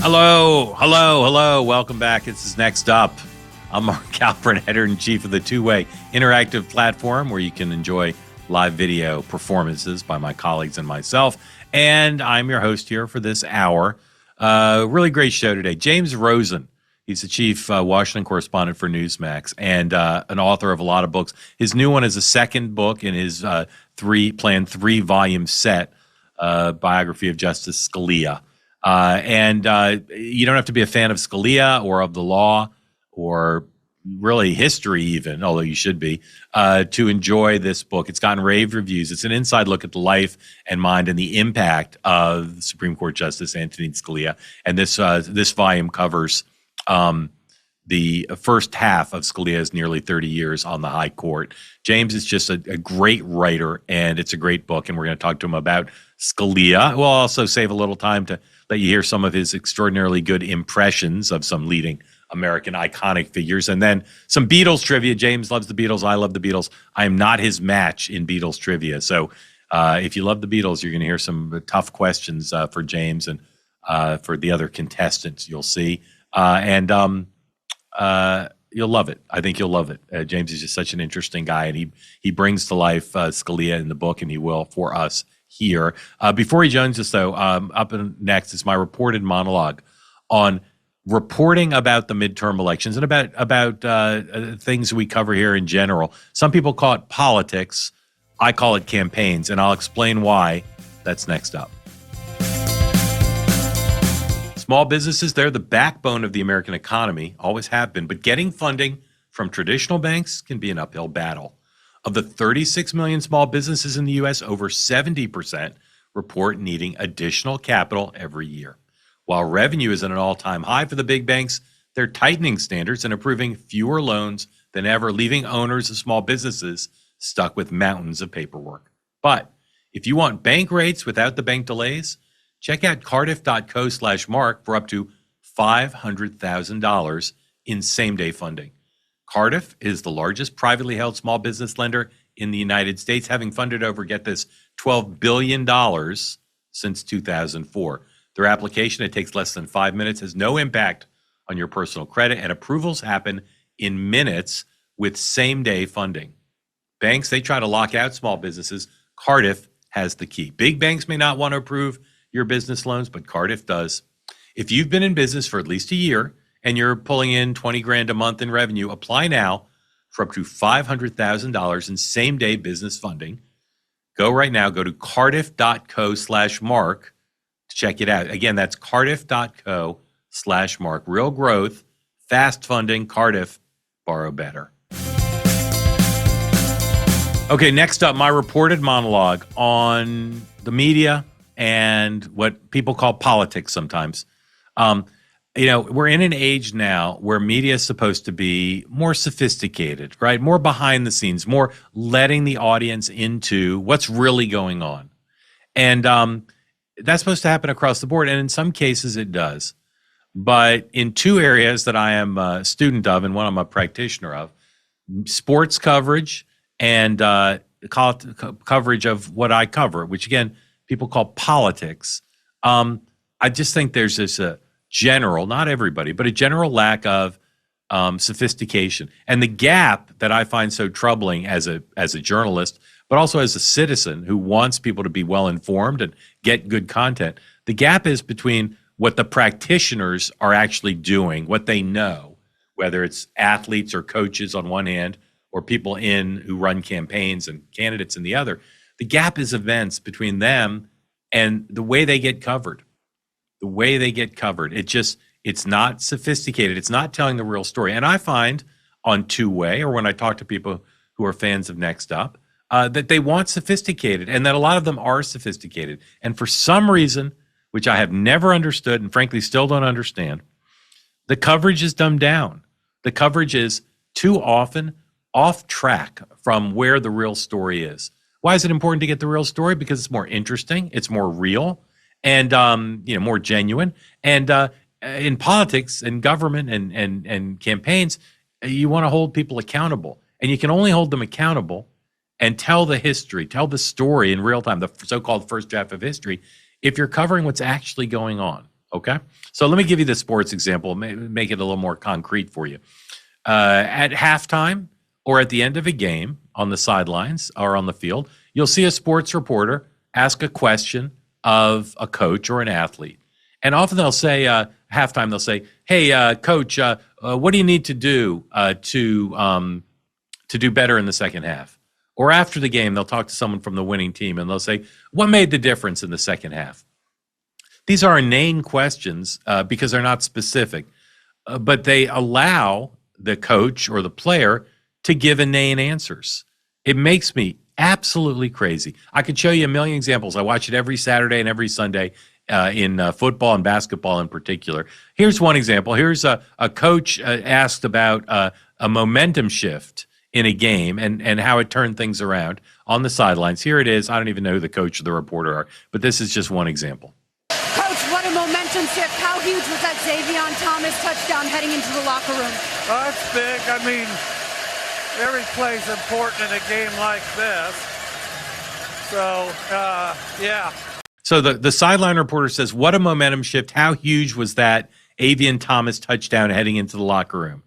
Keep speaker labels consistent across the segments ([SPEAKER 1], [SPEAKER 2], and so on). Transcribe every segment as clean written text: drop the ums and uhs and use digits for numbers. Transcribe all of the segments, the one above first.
[SPEAKER 1] Hello. Welcome back. This is Next Up. I'm Mark Halperin, editor-in-chief of the Two-Way interactive platform where you can enjoy live video performances by my colleagues and myself. And I'm your host here for this hour. Really great show today. James Rosen, he's the chief Washington correspondent for Newsmax and an author of a lot of books. His new one is the second book in his planned three-volume set biography of Justice Scalia. And you don't have to be a fan of Scalia or of the law or really history even, although you should be, to enjoy this book. It's gotten rave reviews. It's an inside look at the life and mind and the impact of Supreme Court Justice Antonin Scalia. And this volume covers the first half of Scalia's nearly 30 years on the high court. James is just a great writer, and it's a great book, and we're going to talk to him about Scalia. We'll also save a little time to let you hear some of his extraordinarily good impressions of some leading American iconic figures, and then some Beatles trivia. James loves the Beatles. I love the Beatles. I am not his match in Beatles trivia. So if you love the Beatles, you're going to hear some tough questions for James and for the other contestants. You'll see. And you'll love it. I think you'll love it. James is just such an interesting guy, and he brings to life Scalia in the book, and he will for us here. Before he joins us, though, up next is my reported monologue on reporting about the midterm elections and about things we cover here in general. Some people call it politics. I call it campaigns, and I'll explain why. That's next up. Small businesses, they're the backbone of the American economy, always have been, but getting funding from traditional banks can be an uphill battle. Of the 36 million small businesses in the U.S., over 70% report needing additional capital every year. While revenue is at an all-time high for the big banks, they're tightening standards and approving fewer loans than ever, leaving owners of small businesses stuck with mountains of paperwork. But if you want bank rates without the bank delays, check out cardiff.co/mark for up to $500,000 in same-day funding. Cardiff is the largest privately held small business lender in the United States, having funded over, get this, $12 billion since 2004. Their application, it takes less than 5 minutes, has no impact on your personal credit, and approvals happen in minutes with same-day funding. Banks, they try to lock out small businesses. Cardiff has the key. Big banks may not want to approve your business loans, but Cardiff does. If you've been in business for at least a year and you're pulling in $20,000 a month in revenue, apply now for up to $500,000 in same-day business funding. Go right now. Go to cardiff.co/mark to check it out. Again, that's cardiff.co/mark. Real growth, fast funding. Cardiff, borrow better. Okay, next up, my reported monologue on the media and what people call politics sometimes. We're in an age now where media is supposed to be more sophisticated, right? More behind the scenes, more letting the audience into what's really going on. And that's supposed to happen across the board. And in some cases it does. But in two areas that I am a student of and one I'm a practitioner of, sports coverage and coverage of what I cover, which again, people call politics. I just think there's this general, not everybody, but a general lack of sophistication. And the gap that I find so troubling as a journalist, but also as a citizen who wants people to be well informed and get good content, the gap is between what the practitioners are actually doing, what they know, whether it's athletes or coaches on one hand, or people who run campaigns and candidates in the other. The gap is immense between them and the way they get covered. The way they get covered. It's not sophisticated. It's not telling the real story. And I find on Two-Way, or when I talk to people who are fans of Next Up, that they want sophisticated, and that a lot of them are sophisticated. And for some reason, which I have never understood and frankly still don't understand, the coverage is dumbed down. The coverage is too often off track from where the real story is. Why is it important to get the real story? Because it's more interesting, it's more real, and more genuine. And in politics and government and campaigns, you want to hold people accountable, and you can only hold them accountable and tell the history, tell the story in real time, the so-called first draft of history, if you're covering what's actually going on. Okay. So let me give you the sports example, make it a little more concrete for you. At halftime or at the end of a game on the sidelines or on the field, you'll see a sports reporter ask a question of a coach or an athlete. And often they'll say, halftime, they'll say, hey, coach, what do you need to do to do better in the second half? Or after the game, they'll talk to someone from the winning team and they'll say, what made the difference in the second half? These are inane questions because they're not specific, but they allow the coach or the player to give inane answers. It makes me absolutely crazy. I could show you a million examples. I watch it every Saturday and every Sunday in football and basketball in particular. Here's one example. Here's a coach asked about a momentum shift in a game and how it turned things around on the sidelines. Here it is. I don't even know who the coach or the reporter are, but this is just one example.
[SPEAKER 2] Coach, what a momentum shift. How huge was that Xavier Thomas touchdown heading into the locker room?
[SPEAKER 3] Oh, it's big. I mean, every play's important in a game like this. So, yeah.
[SPEAKER 1] So the sideline reporter says, what a momentum shift. How huge was that Avian Thomas touchdown heading into the locker room?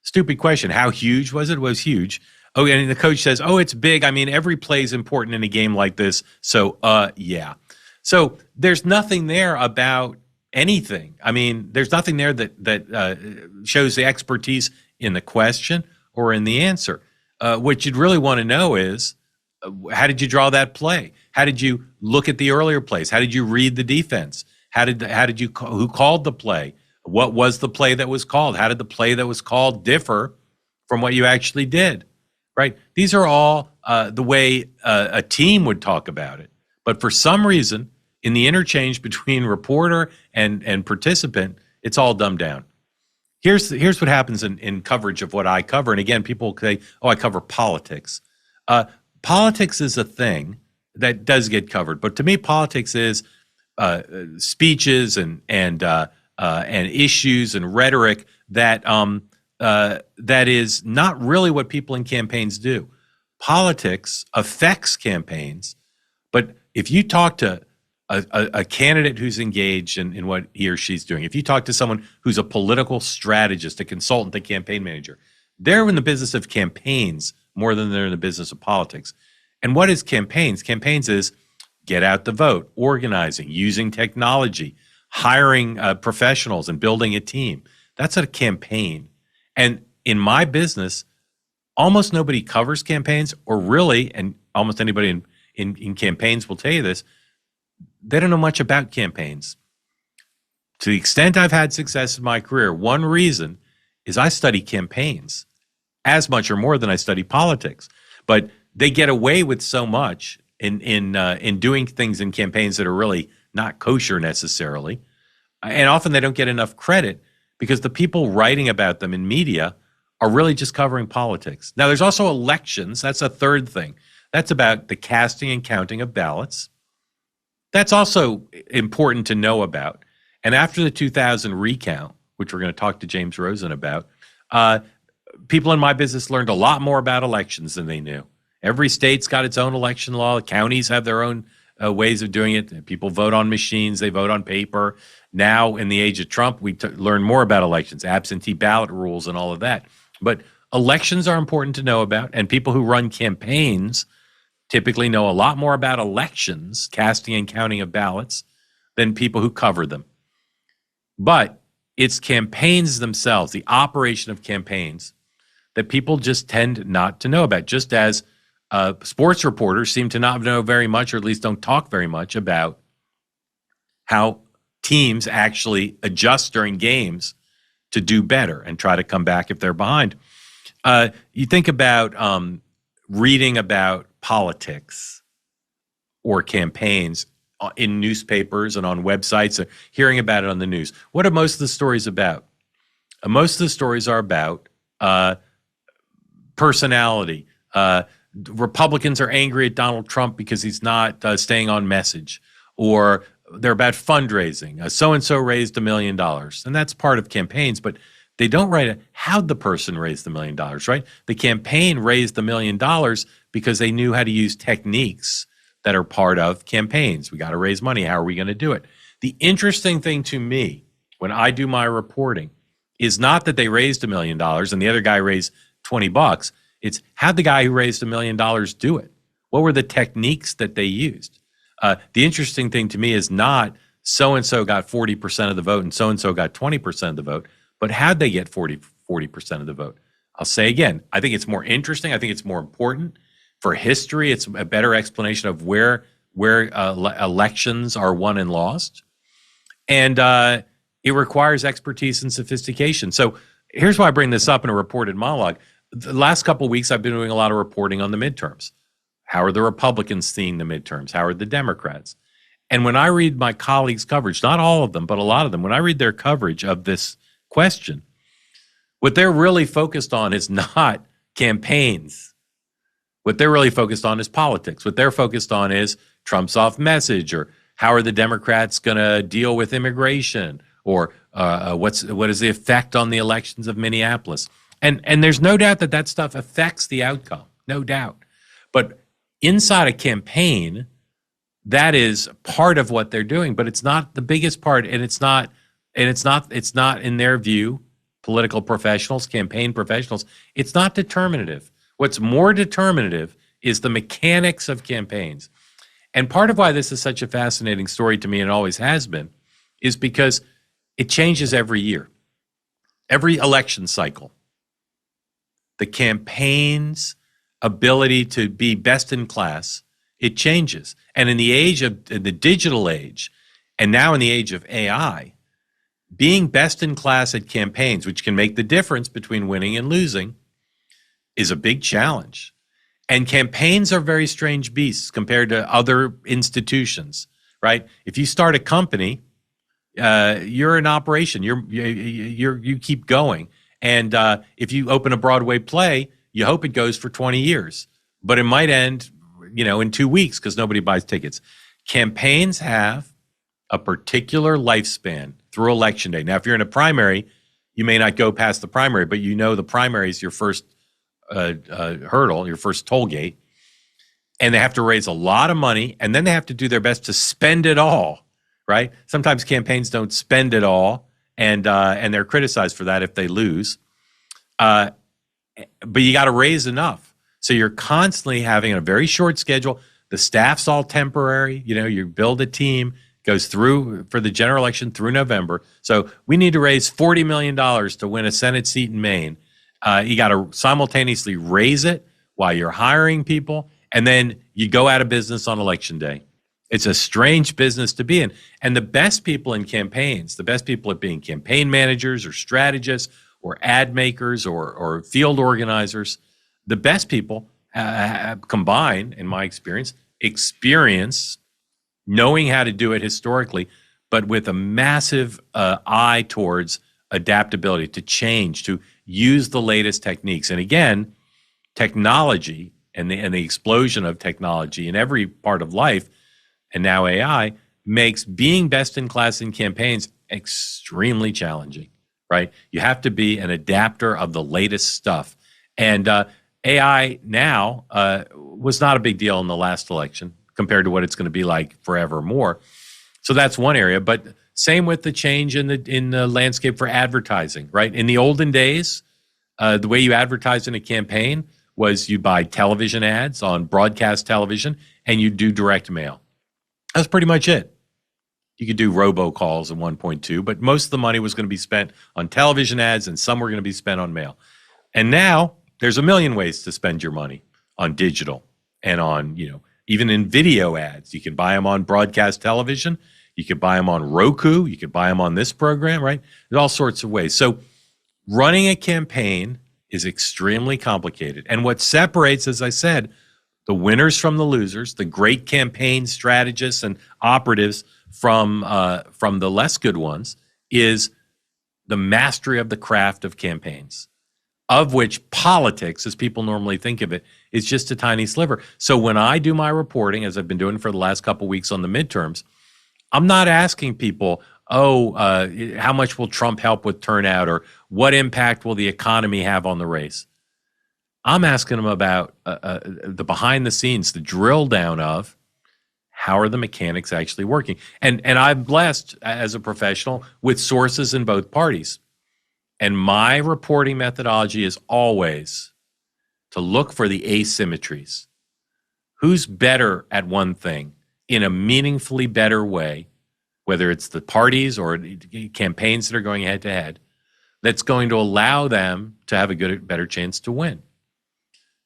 [SPEAKER 1] Stupid question. How huge was it? It was huge. Oh, and the coach says, oh, it's big. I mean, every play is important in a game like this. So, yeah. So there's nothing there about anything. I mean, there's nothing there that shows the expertise in the question or in the answer. What you'd really want to know is, how did you draw that play? How did you look at the earlier plays? How did you read the defense? Who called the play? What was the play that was called? How did the play that was called differ from what you actually did? Right? These are all the way a team would talk about it. But for some reason, in the interchange between reporter and participant, it's all dumbed down. Here's what happens in coverage of what I cover. And again, people say, oh, I cover politics. Politics is a thing that does get covered. But to me, politics is speeches and issues and rhetoric that is not really what people in campaigns do. Politics affects campaigns, but if you talk to a candidate who's engaged in what he or she's doing, if you talk to someone who's a political strategist, a consultant, a campaign manager, they're in the business of campaigns more than they're in the business of politics. And what is campaigns? Campaigns is get out the vote, organizing, using technology, hiring professionals and building a team. That's a campaign. And in my business, almost nobody covers campaigns, or really, and almost anybody in campaigns will tell you this, they don't know much about campaigns. To the extent I've had success in my career, one reason is I study campaigns as much or more than I study politics. But they get away with so much in doing things in campaigns that are really not kosher necessarily. And often they don't get enough credit because the people writing about them in media are really just covering politics. Now, there's also elections. That's a third thing. That's about the casting and counting of ballots. That's also important to know about. And after the 2000 recount, which we're going to talk to James Rosen about, people in my business learned a lot more about elections than they knew. Every state's got its own election law. Counties have their own ways of doing it. People vote on machines. They vote on paper. Now, in the age of Trump, we learn more about elections, absentee ballot rules, and all of that. But elections are important to know about, and people who run campaigns typically know a lot more about elections, casting and counting of ballots, than people who cover them. But it's campaigns themselves, the operation of campaigns, that people just tend not to know about, just as sports reporters seem to not know very much, or at least don't talk very much about how teams actually adjust during games to do better and try to come back if they're behind. You think about reading about politics or campaigns in newspapers and on websites, or hearing about it on the news. What are most of the stories about? Most of the stories are about personality. Republicans are angry at Donald Trump because he's not staying on message, or they're about fundraising. So-and-so raised $1 million, and that's part of campaigns, but they don't write how'd the person raise the $1 million, right? The campaign raised the $1 million because they knew how to use techniques that are part of campaigns. We got to raise money. How are we going to do it? The interesting thing to me when I do my reporting is not that they raised $1 million and the other guy raised $20. It's how'd the guy who raised $1 million do it? What were the techniques that they used? The interesting thing to me is not so-and-so got 40% of the vote and so-and-so got 20% of the vote, but how'd they get 40% of the vote? I'll say again, I think it's more interesting. I think it's more important for history. It's a better explanation of where elections are won and lost. And it requires expertise and sophistication. So here's why I bring this up in a reported monologue. The last couple of weeks, I've been doing a lot of reporting on the midterms. How are the Republicans seeing the midterms? How are the Democrats? And when I read my colleagues' coverage, not all of them, but a lot of them, when I read their coverage of this question, what they're really focused on is not campaigns. What they're really focused on is politics. What they're focused on is Trump's off message, or how are the Democrats going to deal with immigration, or what is the effect on the elections of Minneapolis? And there's no doubt that stuff affects the outcome, no doubt. But inside a campaign, that is part of what they're doing, but it's not the biggest part, and it's not in their view, political professionals, campaign professionals, it's not determinative. What's more determinative is the mechanics of campaigns. And part of why this is such a fascinating story to me, and always has been, is because it changes every year. Every election cycle, the campaign's ability to be best in class, it changes. And in the digital age, and now in the age of AI, being best in class at campaigns, which can make the difference between winning and losing, is a big challenge. And campaigns are very strange beasts compared to other institutions, right? If you start a company, you're an operation. You keep going. And if you open a Broadway play, you hope it goes for 20 years, but it might end, in 2 weeks because nobody buys tickets. Campaigns have a particular lifespan through election day. Now, if you're in a primary, you may not go past the primary, but the primary is your first hurdle, your first toll gate, and they have to raise a lot of money, and then they have to do their best to spend it all, right? Sometimes campaigns don't spend it all, and they're criticized for that if they lose. But you got to raise enough. So you're constantly having a very short schedule. The staff's all temporary. You build a team, goes through for the general election through November. So we need to raise $40 million to win a Senate seat in Maine. You got to simultaneously raise it while you're hiring people, and then you go out of business on election day. It's a strange business to be in. And the best people in campaigns, the best people at being campaign managers or strategists or ad makers or field organizers, the best people combine, in my experience, knowing how to do it historically, but with a massive eye towards adaptability, to change, to use the latest techniques. And again, technology and the explosion of technology in every part of life, and now AI, makes being best in class in campaigns extremely challenging, right? You have to be an adapter of the latest stuff. And AI now was not a big deal in the last election compared to what it's going to be like forevermore. So that's one area. But same with the change in the landscape for advertising, right? In the olden days, the way you advertised in a campaign was you buy television ads on broadcast television and you do direct mail. That's pretty much it. You could do robocalls at 1.2, but most of the money was going to be spent on television ads and some were going to be spent on mail. And now there's a million ways to spend your money on digital and on, even in video ads. You can buy them on broadcast television. You could buy them on Roku. You could buy them on this program, right? There's all sorts of ways. So running a campaign is extremely complicated. And what separates, as I said, the winners from the losers, the great campaign strategists and operatives from the less good ones, is the mastery of the craft of campaigns, of which politics, as people normally think of it, is just a tiny sliver. So when I do my reporting, as I've been doing for the last couple of weeks on the midterms, I'm not asking people, how much will Trump help with turnout, or what impact will the economy have on the race? I'm asking them about the behind the scenes, the drill down of how are the mechanics actually working? And I'm blessed as a professional with sources in both parties. And my reporting methodology is always to look for the asymmetries. Who's better at one thing in a meaningfully better way, whether it's the parties or campaigns that are going head to head, that's going to allow them to have a better chance to win.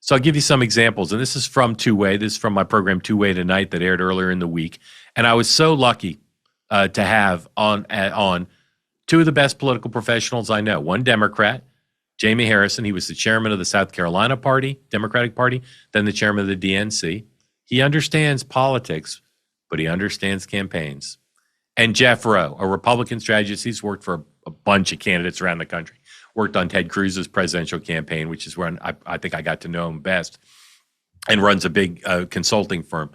[SPEAKER 1] So I'll give you some examples, and this is from Two Way. This is from my program Two Way Tonight that aired earlier in the week, and I was so lucky to have on two of the best political professionals I know. One Democrat, Jamie Harrison. He was the chairman of the South Carolina Party, Democratic Party, then the chairman of the DNC. He understands politics, but he understands campaigns. And Jeff Rowe, a Republican strategist. He's worked for a bunch of candidates around the country. Worked on Ted Cruz's presidential campaign, which is where I think I got to know him best, and runs a big consulting firm.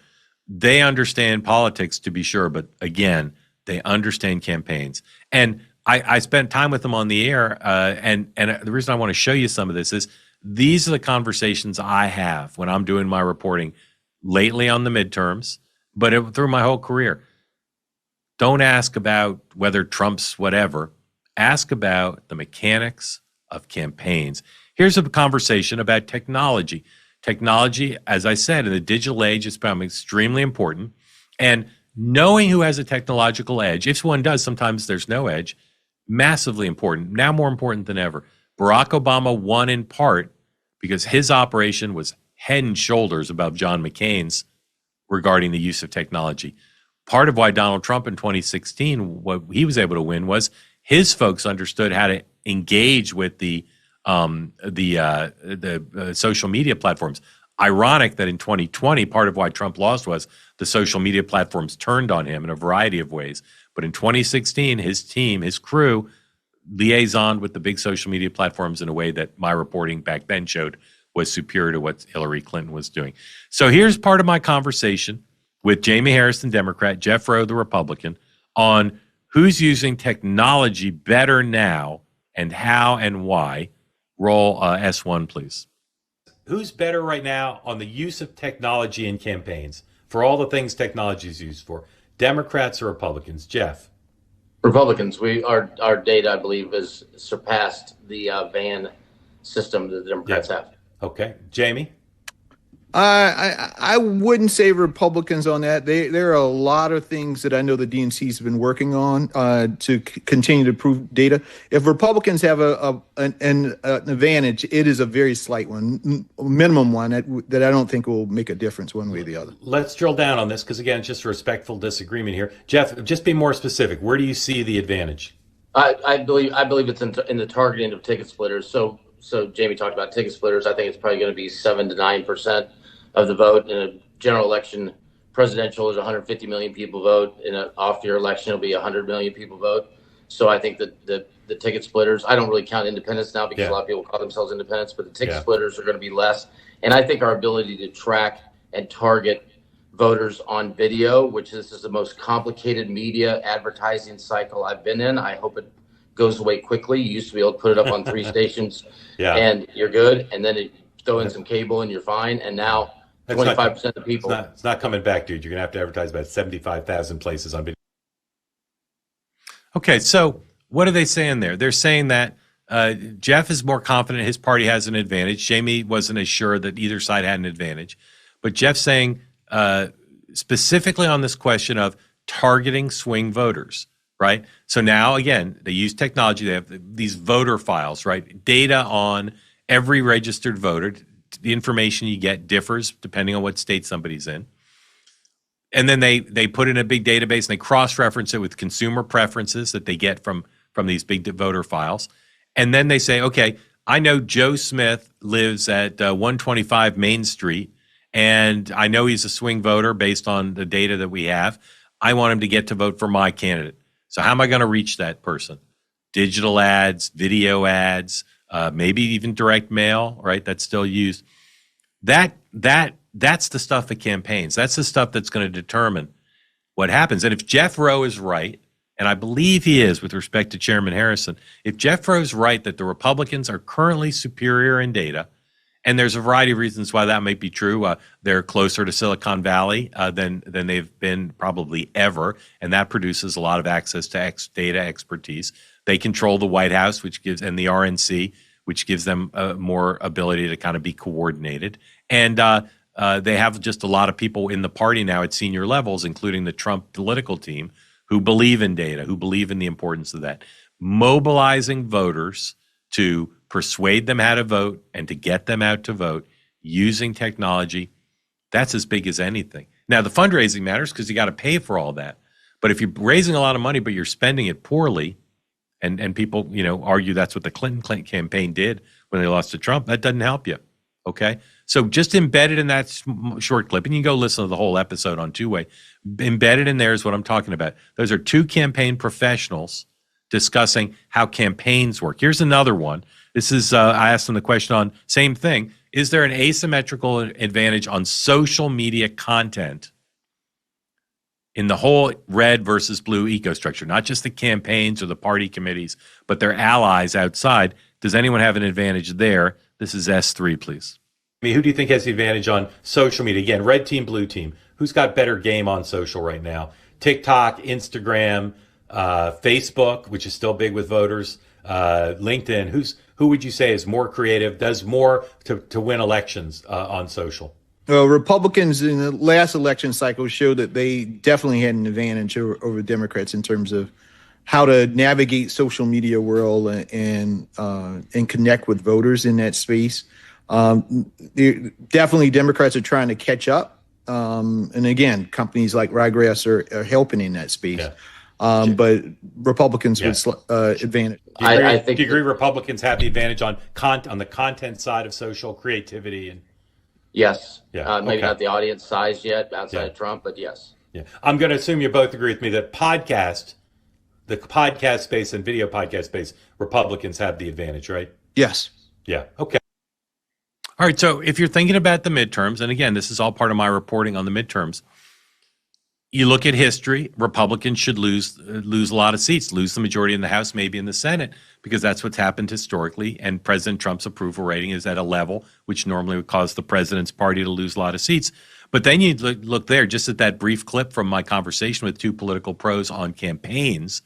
[SPEAKER 1] They understand politics, to be sure, but again, they understand campaigns. And I spent time with them on the air, and the reason I want to show you some of this is these are the conversations I have when I'm doing my reporting lately on the midterms, but through my whole career. Don't ask about whether Trump's whatever. Ask about the mechanics of campaigns. Here's a conversation about technology. Technology, as I said, in the digital age, has become extremely important. And knowing who has a technological edge, if one does, sometimes there's no edge, massively important, now more important than ever. Barack Obama won in part because his operation was head and shoulders above John McCain's regarding the use of technology. Part of why Donald Trump in 2016, what he was able to win was his folks understood how to engage with the social media platforms. Ironic that in 2020, part of why Trump lost was the social media platforms turned on him in a variety of ways. But in 2016, his team, his crew, liaisoned with the big social media platforms in a way that my reporting back then showed was superior to what Hillary Clinton was doing. So here's part of my conversation with Jamie Harrison, Democrat, Jeff Rowe, the Republican, on who's using technology better now and how and why. Roll S1, please. Who's better right now on the use of technology in campaigns for all the things technology is used for? Democrats or Republicans? Jeff?
[SPEAKER 4] Republicans. Our data, I believe, has surpassed the van system that the Democrats have.
[SPEAKER 1] Okay. Jamie?
[SPEAKER 5] I wouldn't say Republicans on that. There are a lot of things that I know the DNC's have been working on to continue to prove data. If Republicans have an advantage, it is a very slight one, minimum one that I don't think will make a difference one way or the other.
[SPEAKER 1] Let's drill down on this because, again, it's just a respectful disagreement here. Jeff, just be more specific. Where do you see the advantage?
[SPEAKER 4] I believe it's in the targeting of ticket splitters. So Jamie talked about ticket splitters. I think it's probably going to be 7 to 9% of the vote. In a general election, presidential is 150 million people vote. In an off-year election, it'll be 100 million people vote. So I think that the ticket splitters, I don't really count independents now because a lot of people call themselves independents, but the ticket splitters are going to be less. And I think our ability to track and target voters on video, which this is the most complicated media advertising cycle I've been in. I hope it goes away quickly. You used to be able to put it up on 3 stations and you're good. And then throw in some cable and you're fine. And now 25% of the people.
[SPEAKER 1] It's not coming back, dude. You're going to have to advertise about 75,000 places on video. Okay, so what are they saying there? They're saying that Jeff is more confident his party has an advantage. Jamie wasn't as sure that either side had an advantage. But Jeff's saying specifically on this question of targeting swing voters, right? So now, again, they use technology. They have these voter files, right? Data on every registered voter. The information you get differs depending on what state somebody's in. And then they put in a big database and they cross-reference it with consumer preferences that they get from these big voter files. And then they say, okay, I know Joe Smith lives at 125 Main Street, and I know he's a swing voter based on the data that we have. I want him to get to vote for my candidate. So how am I going to reach that person? Digital ads, video ads, maybe even direct mail, right? That's still used. That's the stuff of campaigns. That's the stuff that's going to determine what happens. And if Jeff Rowe is right, and I believe he is with respect to Chairman Harrison, if Jeff Rowe is right that the Republicans are currently superior in data And there's a variety of reasons why that might be true. They're closer to Silicon Valley than they've been probably ever, and that produces a lot of access to data expertise. They control the White House, and the RNC, which gives them more ability to kind of be coordinated. And they have just a lot of people in the party now at senior levels, including the Trump political team, who believe in data, who believe in the importance of that. Mobilizing voters to persuade them how to vote and to get them out to vote using technology, that's as big as anything. Now, the fundraising matters because you got to pay for all that. But if you're raising a lot of money, but you're spending it poorly, and people, argue that's what the Clinton campaign did when they lost to Trump, that doesn't help you, okay? So just embedded in that short clip, and you can go listen to the whole episode on Two-Way, embedded in there is what I'm talking about. Those are two campaign professionals discussing how campaigns work. Here's another one. This is, I asked them the question on, same thing, is there an asymmetrical advantage on social media content in the whole red versus blue ecostructure, not just the campaigns or the party committees, but their allies outside? Does anyone have an advantage there? This is S3, please. I mean, who do you think has the advantage on social media? Again, red team, blue team. Who's got better game on social right now? TikTok, Instagram, Facebook, which is still big with voters, LinkedIn. Who would you say is more creative, does more to win elections on social?
[SPEAKER 5] Republicans in the last election cycle showed that they definitely had an advantage over Democrats in terms of how to navigate social media world and connect with voters in that space. Definitely Democrats are trying to catch up. And again, companies like Ryegrass are helping in that space. Yeah. But Republicans would advantage.
[SPEAKER 1] Do you agree Republicans have the advantage on the content side of social creativity? And
[SPEAKER 4] yes. Yeah. Maybe not the audience size yet outside of Trump, but yes.
[SPEAKER 1] Yeah. I'm going to assume you both agree with me that the podcast space and video podcast space, Republicans have the advantage, right?
[SPEAKER 5] Yes.
[SPEAKER 1] Yeah. Okay. All right. So if you're thinking about the midterms, and again, this is all part of my reporting on the midterms, you look at history, Republicans should lose a lot of seats, lose the majority in the House, maybe in the Senate, because that's what's happened historically. And President Trump's approval rating is at a level which normally would cause the president's party to lose a lot of seats. But then you look there, just at that brief clip from my conversation with two political pros on campaigns,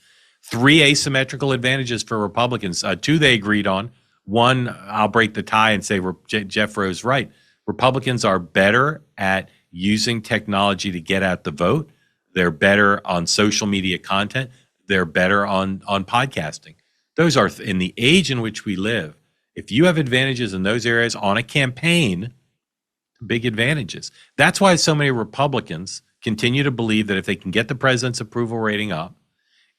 [SPEAKER 1] 3 asymmetrical advantages for Republicans. 2 they agreed on. 1, I'll break the tie and say Jeff Rose right. Republicans are better at using technology to get out the vote. They're better on social media content. They're better on podcasting. Those are, in the age in which we live, if you have advantages in those areas on a campaign, big advantages. That's why so many Republicans continue to believe that if they can get the president's approval rating up,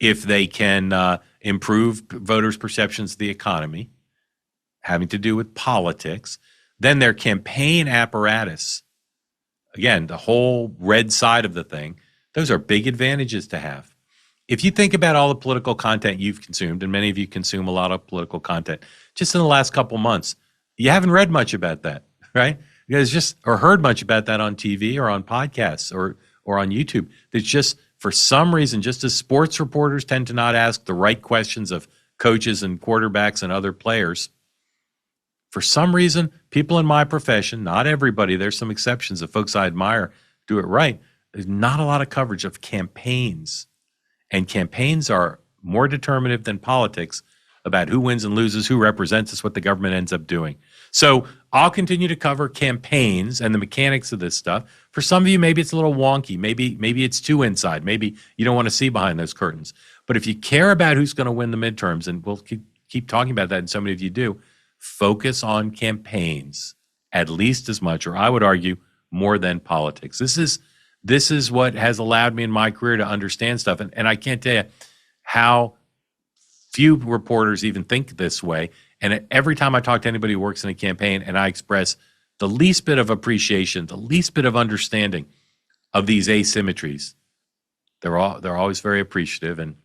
[SPEAKER 1] if they can improve voters' perceptions of the economy, having to do with politics, then their campaign apparatus, again, the whole red side of the thing, those are big advantages to have. If you think about all the political content you've consumed, and many of you consume a lot of political content, just in the last couple months, you haven't read much about that, right? You guys or heard much about that on TV or on podcasts or on YouTube. There's just, for some reason, just as sports reporters tend to not ask the right questions of coaches and quarterbacks and other players, for some reason, people in my profession, not everybody, there's some exceptions of folks I admire do it right, there's not a lot of coverage of campaigns. And campaigns are more determinative than politics about who wins and loses, who represents us, what the government ends up doing. So I'll continue to cover campaigns and the mechanics of this stuff. For some of you, maybe it's a little wonky. Maybe it's too inside. Maybe you don't want to see behind those curtains. But if you care about who's going to win the midterms, and we'll keep talking about that, and so many of you do, focus on campaigns at least as much, or I would argue more than politics. This is what has allowed me in my career to understand stuff. And I can't tell you how few reporters even think this way. And every time I talk to anybody who works in a campaign and I express the least bit of appreciation, the least bit of understanding of these asymmetries, they're always very appreciative and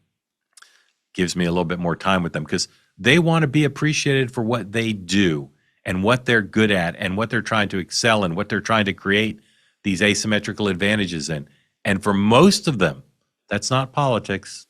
[SPEAKER 1] gives me a little bit more time with them because they want to be appreciated for what they do and what they're good at and what they're trying to excel in, what they're trying to create these asymmetrical advantages in. And for most of them, that's not politics.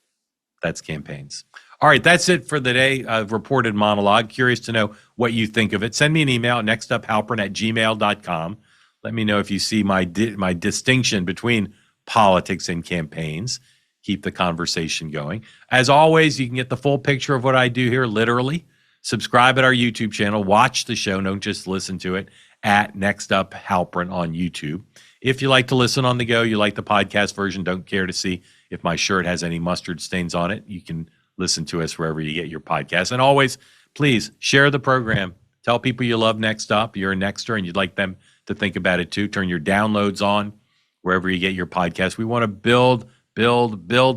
[SPEAKER 1] That's campaigns. All right, that's it for the day. Reported monologue. Curious to know what you think of it. Send me an email, nextuphalperin@gmail.com. Let me know if you see my distinction between politics and campaigns. Keep the conversation going. As always, you can get the full picture of what I do here, literally. Subscribe at our YouTube channel. Watch the show. Don't just listen to it at Next Up Halperin on YouTube. If you like to listen on the go, you like the podcast version, don't care to see if my shirt has any mustard stains on it, you can listen to us wherever you get your podcasts. And always, please share the program. Tell people you love Next Up. You're a Nexter and you'd like them to think about it too. Turn your downloads on wherever you get your podcast. We want to build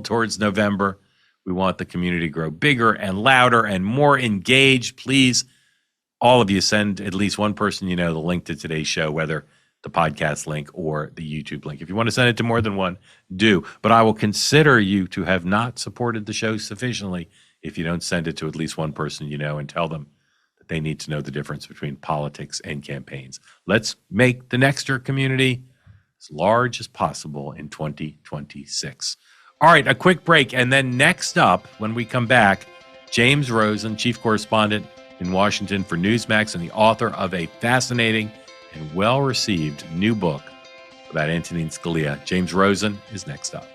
[SPEAKER 1] towards November. We want the community to grow bigger and louder and more engaged. Please, all of you, send at least one person you know the link to today's show, whether the podcast link or the YouTube link. If you want to send it to more than one, do. But I will consider you to have not supported the show sufficiently if you don't send it to at least one person you know and tell them that they need to know the difference between politics and campaigns. Let's make the Nexter community as large as possible in 2026. All right, a quick break. And then next up, when we come back, James Rosen, chief correspondent in Washington for Newsmax and the author of a fascinating and well-received new book about Antonin Scalia. James Rosen is next up.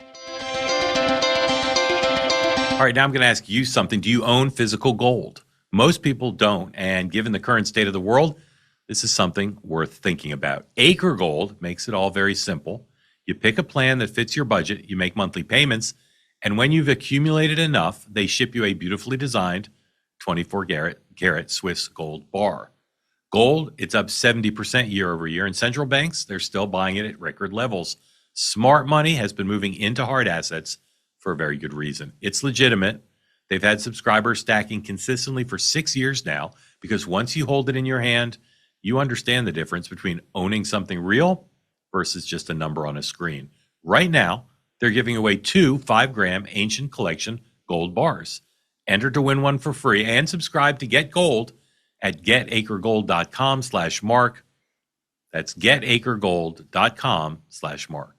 [SPEAKER 1] All right, now I'm going to ask you something. Do you own physical gold? Most people don't, and given the current state of the world, this is something worth thinking about. Acre Gold makes it all very simple. You pick a plan that fits your budget, you make monthly payments, and when you've accumulated enough, they ship you a beautifully designed 24-karat Swiss gold bar. Gold, it's up 70% year over year, and central banks, they're still buying it at record levels. Smart money has been moving into hard assets for a very good reason. It's legitimate. They've had subscribers stacking consistently for 6 years now, because once you hold it in your hand, you understand the difference between owning something real versus just a number on a screen. Right now, they're giving away 2 5-gram ancient collection gold bars. Enter to win one for free and subscribe to Get Gold at getacregold.com/mark. That's getacregold.com/mark.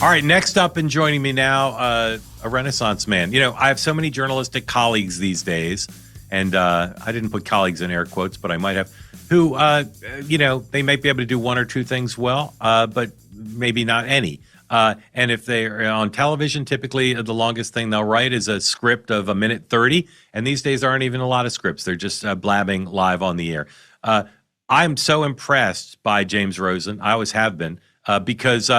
[SPEAKER 1] All right, next up and joining me now, a Renaissance man. You know, I have so many journalistic colleagues these days, and I didn't put colleagues in air quotes, but I might have, who, they might be able to do one or two things well, but maybe not any. And if they're on television, typically the longest thing they'll write is a script of 1:30. And these days there aren't even a lot of scripts. They're just blabbing live on the air. I'm so impressed by James Rosen. I always have been, because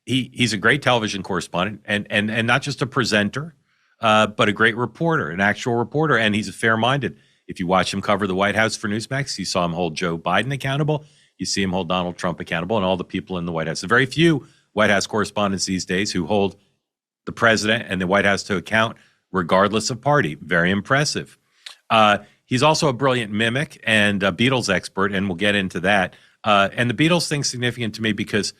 [SPEAKER 1] he's a great television correspondent and not just a presenter, but a great reporter, an actual reporter. And he's fair-minded. If you watch him cover the White House for Newsmax, you saw him hold Joe Biden accountable. You see him hold Donald Trump accountable and all the people in the White House. There are very few White House correspondents these days who hold the president and the White House to account regardless of party. Very impressive. He's also a brilliant mimic and a Beatles expert, and we'll get into that. And the Beatles thing's significant to me because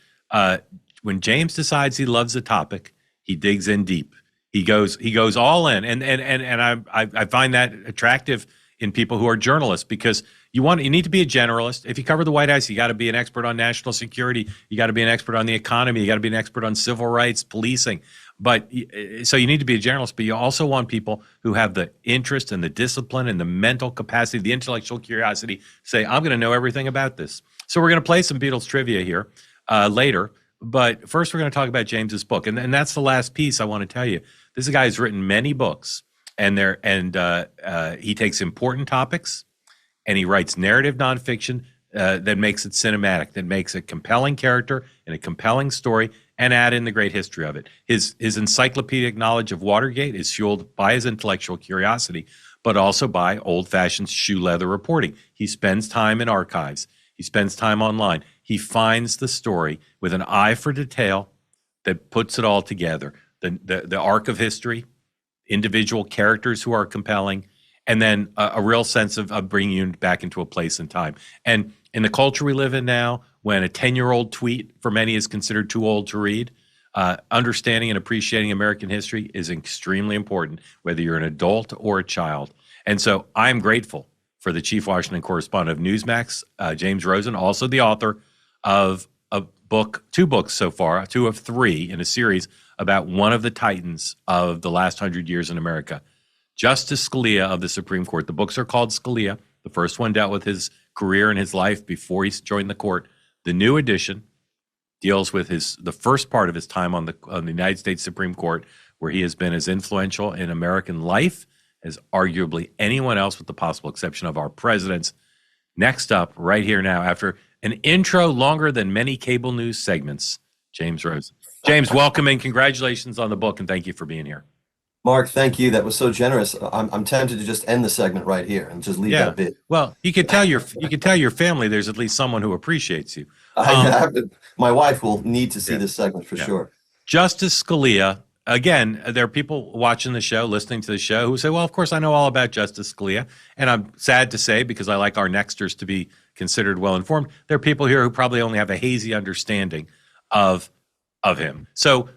[SPEAKER 1] when James decides he loves a topic, he digs in deep. He goes all in, and I find that attractive in people who are journalists, because you need to be a generalist. If you cover the White House, you got to be an expert on national security. You got to be an expert on the economy. You got to be an expert on civil rights, policing. But so you need to be a generalist, but you also want people who have the interest and the discipline and the mental capacity, the intellectual curiosity, say, I'm going to know everything about this. So we're going to play some Beatles trivia here later. But first, we're going to talk about James's book. And that's the last piece I want to tell you. This is a guy who's written many books, and he takes important topics and he writes narrative nonfiction that makes it cinematic, that makes a compelling character and a compelling story, and add in the great history of it. His encyclopedic knowledge of Watergate is fueled by his intellectual curiosity, but also by old-fashioned shoe leather reporting. He spends time in archives. He spends time online. He finds the story with an eye for detail that puts it all together. The arc of history, individual characters who are compelling, and then a real sense of bringing you back into a place and time. And in the culture we live in now, when a 10-year-old tweet for many is considered too old to read, understanding and appreciating American history is extremely important, whether you're an adult or a child. And so I'm grateful for the chief Washington correspondent of Newsmax, James Rosen, also the author of a book, two books so far, two of three in a series about one of the titans of the last 100 years in America, Justice Scalia of the Supreme Court. The books are called Scalia. The first one dealt with his career and his life before he joined the court. The new edition deals with the first part of his time on the United States Supreme Court, where he has been as influential in American life as arguably anyone else, with the possible exception of our presidents. Next up, right here now, after an intro longer than many cable news segments, James Rosen. James, welcome and congratulations on the book, and thank you for being here.
[SPEAKER 6] Mark, thank you. That was so generous. I'm tempted to just end the segment right here and just leave that bit.
[SPEAKER 1] Well, you could tell your family there's at least someone who appreciates you.
[SPEAKER 6] My wife will need to see this segment for sure.
[SPEAKER 1] Justice Scalia. Again, there are people watching the show, listening to the show, who say, well, of course, I know all about Justice Scalia. And I'm sad to say, because I like our nexters to be considered well-informed, there are people here who probably only have a hazy understanding of him. So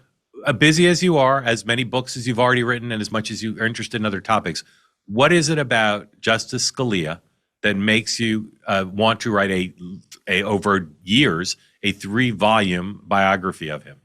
[SPEAKER 1] busy as you are, as many books as you've already written, and as much as you are interested in other topics, what is it about Justice Scalia that makes you want to write over years, a 3-volume biography of him?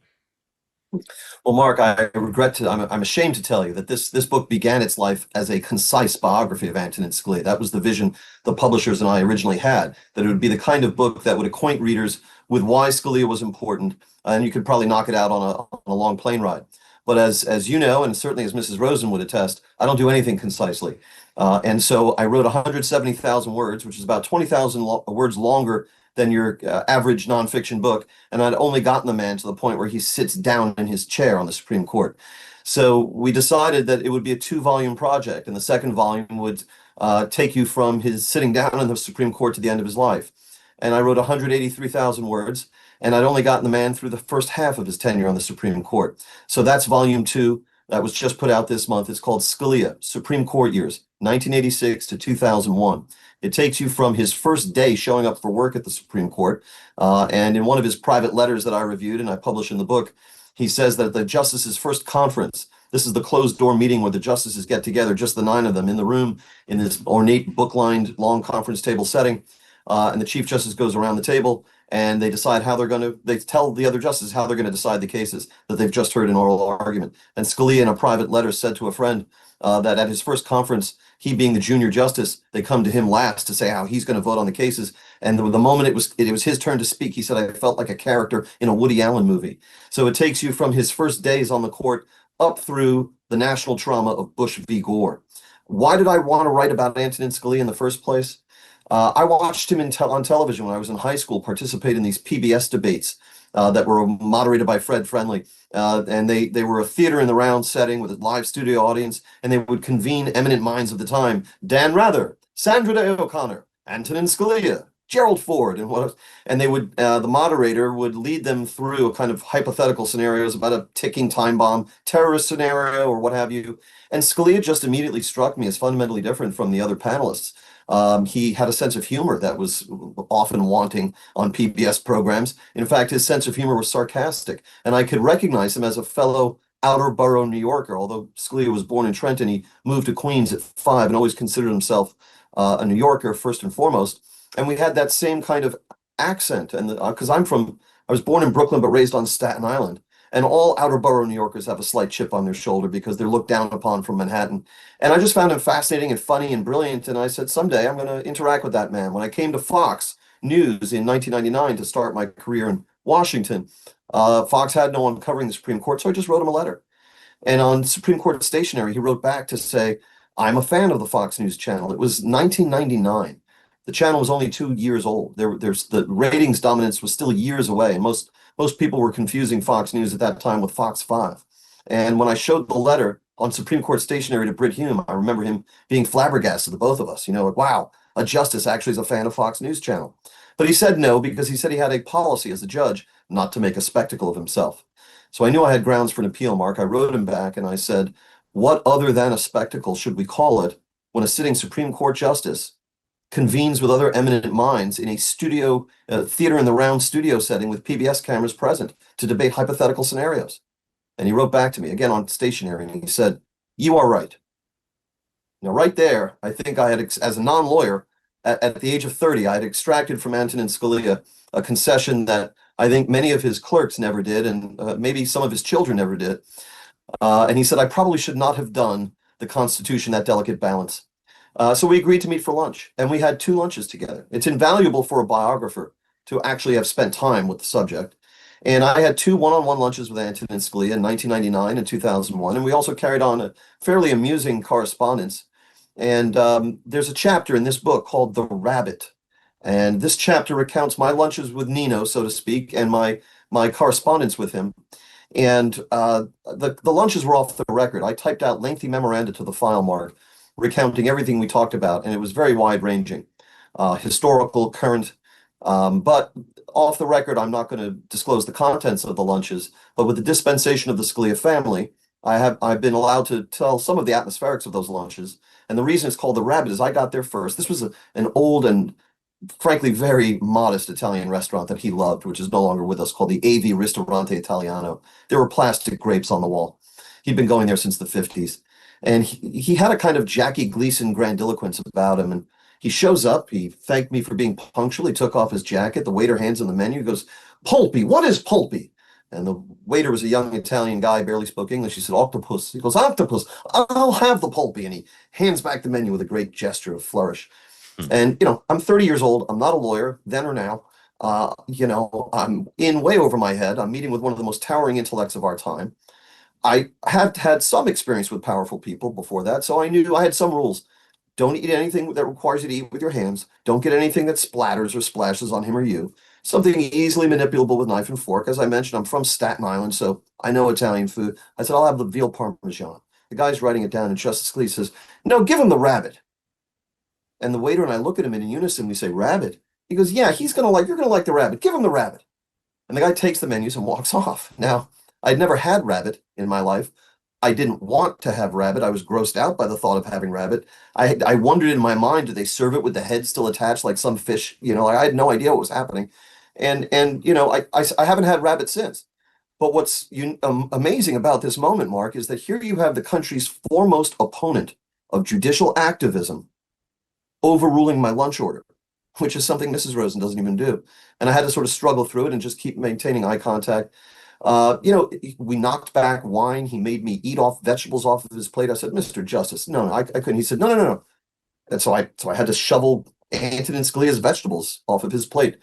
[SPEAKER 6] Well, Mark, I'm ashamed to tell you that this book began its life as a concise biography of Antonin Scalia. That was the vision the publishers and I originally had, that it would be the kind of book that would acquaint readers with why Scalia was important, and you could probably knock it out on a long plane ride. But as you know, and certainly as Mrs. Rosen would attest, I don't do anything concisely. And so I wrote 170,000 words, which is about 20,000 words longer than your average nonfiction book, and I'd only gotten the man to the point where he sits down in his chair on the Supreme Court. So we decided that it would be a 2-volume project, and the second volume would take you from his sitting down in the Supreme Court to the end of his life. And I wrote 183,000 words, and I'd only gotten the man through the first half of his tenure on the Supreme Court. So that's volume 2. That was just put out this month. It's called Scalia, Supreme Court Years, 1986 to 2001. It takes you from his first day showing up for work at the Supreme Court. And in one of his private letters that I reviewed and I published in the book, he says that the justices' first conference, this is the closed-door meeting where the justices get together, just the 9 of them in the room in this ornate book-lined long conference table setting. And the Chief Justice goes around the table and they decide they tell the other justices how they're going to decide the cases that they've just heard in oral argument. And Scalia, in a private letter, said to a friend that at his first conference, he being the junior justice, they come to him last to say how he's going to vote on the cases. And the moment it was his turn to speak, he said, I felt like a character in a Woody Allen movie. So it takes you from his first days on the court up through the national trauma of Bush v. Gore. Why did I want to write about Antonin Scalia in the first place? I watched him on television when I was in high school, participate in these PBS debates that were moderated by Fred Friendly. And they were a theater in the round setting with a live studio audience, and they would convene eminent minds of the time: Dan Rather, Sandra Day O'Connor, Antonin Scalia, Gerald Ford, and they would the moderator would lead them through a kind of hypothetical scenarios about a ticking time bomb, terrorist scenario, or what have you. And Scalia just immediately struck me as fundamentally different from the other panelists. He had a sense of humor that was often wanting on PBS programs. In fact, his sense of humor was sarcastic, and I could recognize him as a fellow outer borough New Yorker. Although Scalia was born in Trenton, he moved to Queens at 5 and always considered himself a New Yorker first and foremost. And we had that same kind of accent, and because I was born in Brooklyn but raised on Staten Island. And all outer borough New Yorkers have a slight chip on their shoulder because they're looked down upon from Manhattan. And I just found him fascinating and funny and brilliant. And I said, someday I'm going to interact with that man. When I came to Fox News in 1999 to start my career in Washington, Fox had no one covering the Supreme Court, so I just wrote him a letter. And on Supreme Court Stationery, he wrote back to say, I'm a fan of the Fox News channel. It was 1999. The channel was only 2 years old. There's the ratings dominance was still years away. And most people were confusing Fox News at that time with Fox 5. And when I showed the letter on Supreme Court Stationery to Brit Hume, I remember him being flabbergasted, the both of us, like, wow, a justice actually is a fan of Fox News channel. But he said no, because he said he had a policy as a judge not to make a spectacle of himself. So I knew I had grounds for an appeal, Mark. I wrote him back and I said, what other than a spectacle should we call it when a sitting Supreme Court justice convenes with other eminent minds in a studio, theater in the round studio setting with PBS cameras present to debate hypothetical scenarios? And he wrote back to me again on Stationery, and he said, you are right. Now, right there, I think I had, as a non-lawyer, at the age of 30, I had extracted from Antonin Scalia a concession that I think many of his clerks never did, and maybe some of his children never did. And he said, I probably should not have done the Constitution that delicate balance. So we agreed to meet for lunch, and we had 2 lunches together. It's invaluable for a biographer to actually have spent time with the subject. And I had 2 one-on-one lunches with Antonin Scalia in 1999 and 2001, and we also carried on a fairly amusing correspondence. And there's a chapter in this book called The Rabbit. And this chapter recounts my lunches with Nino, so to speak, and my correspondence with him. And the lunches were off the record. I typed out lengthy memoranda to the file, Mark, recounting everything we talked about, and it was very wide-ranging, historical, current, but off the record, I'm not going to disclose the contents of the lunches, but with the dispensation of the Scalia family, I've been allowed to tell some of the atmospherics of those lunches. And the reason it's called The Rabbit is I got there first. This was an old and frankly very modest Italian restaurant that he loved, which is no longer with us, called the AV Ristorante Italiano. There were plastic grapes on the wall. He'd been going there since the 50s. And he had a kind of Jackie Gleason grandiloquence about him. And he shows up, he thanked me for being punctual. He took off his jacket. The waiter hands him the menu. He goes, "Pulpy, what is pulpy?" And the waiter was a young Italian guy, barely spoke English. He said, "Octopus." He goes, "Octopus, I'll have the pulpy." And he hands back the menu with a great gesture of flourish. And, I'm 30 years old. I'm not a lawyer, then or now. I'm in way over my head. I'm meeting with one of the most towering intellects of our time. I had had some experience with powerful people before that, so I knew I had some rules. Don't eat anything that requires you to eat with your hands. Don't get anything that splatters or splashes on him or you. Something easily manipulable with knife and fork. As I mentioned, I'm from Staten Island, so I know Italian food. I said, I'll have the veal parmesan. The guy's writing it down, and Justice Scalia says, "No, give him the rabbit." And the waiter and I look at him in unison. We say, "Rabbit?" He goes, "Yeah, you're going to like the rabbit. Give him the rabbit." And the guy takes the menus and walks off. Now, I'd never had rabbit in my life. I didn't want to have rabbit. I was grossed out by the thought of having rabbit. I wondered in my mind, do they serve it with the head still attached like some fish? I had no idea what was happening. And I haven't had rabbit since. But what's amazing about this moment, Mark, is that here you have the country's foremost opponent of judicial activism overruling my lunch order, which is something Mrs. Rosen doesn't even do. And I had to sort of struggle through it and just keep maintaining eye contact. We knocked back wine. He made me eat off vegetables off of his plate. I said, "Mr. Justice, no, I couldn't." He said, no. And so I had to shovel Antonin Scalia's vegetables off of his plate.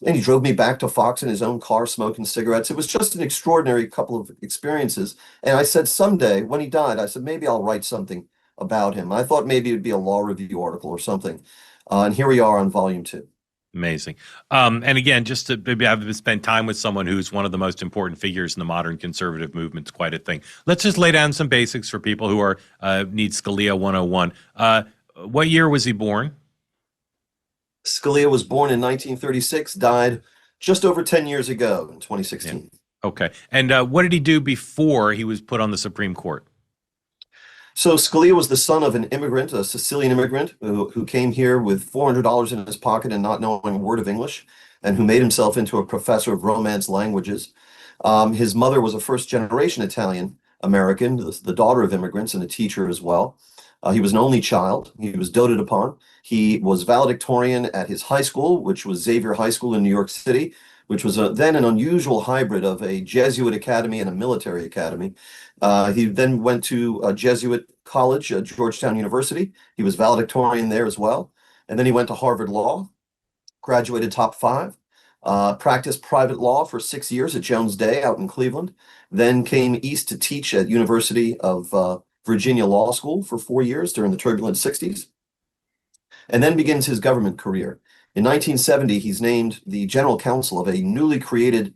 [SPEAKER 6] And he drove me back to Fox in his own car, smoking cigarettes. It was just an extraordinary couple of experiences. And I said, someday when he died, I said, maybe I'll write something about him. I thought maybe it would be a law review article or something. And here we are on volume 2.
[SPEAKER 1] Amazing. And again, just to maybe have spent time with someone who's one of the most important figures in the modern conservative movement is quite a thing. Let's just lay down some basics for people who are need Scalia 101. What year was he born?
[SPEAKER 6] Scalia was born in 1936, died just over 10 years ago in 2016.
[SPEAKER 1] Yeah. Okay. And what did he do before he was put on the Supreme Court?
[SPEAKER 6] So Scalia was the son of an immigrant, a Sicilian immigrant, who came here with $400 in his pocket and not knowing a word of English, and who made himself into a professor of Romance languages. His mother was a first-generation Italian American, the daughter of immigrants, and a teacher as well. He was an only child. He was doted upon. He was valedictorian at his high school, which was Xavier High School in New York City, which was then an unusual hybrid of a Jesuit academy and a military academy. He then went to a Jesuit college at Georgetown University. He was valedictorian there as well. And then he went to Harvard Law, graduated top 5, practiced private law for 6 years at Jones Day out in Cleveland, then came east to teach at University of Virginia Law School for 4 years during the turbulent 60s, and then begins his government career. In 1970, he's named the general counsel of a newly created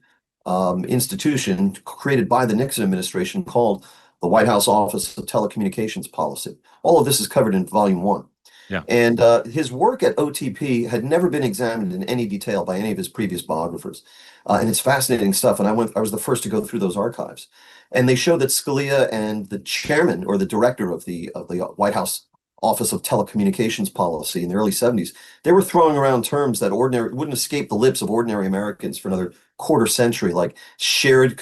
[SPEAKER 6] institution created by the Nixon administration called the White House Office of Telecommunications Policy. All of this is covered in volume 1.
[SPEAKER 1] Yeah.
[SPEAKER 6] And his work at OTP had never been examined in any detail by any of his previous biographers. And it's fascinating stuff. And I was the first to go through those archives. And they show that Scalia and the chairman or the director of the White House Office of Telecommunications Policy in the early 70s, they were throwing around terms that wouldn't escape the lips of ordinary Americans for another quarter century, like shared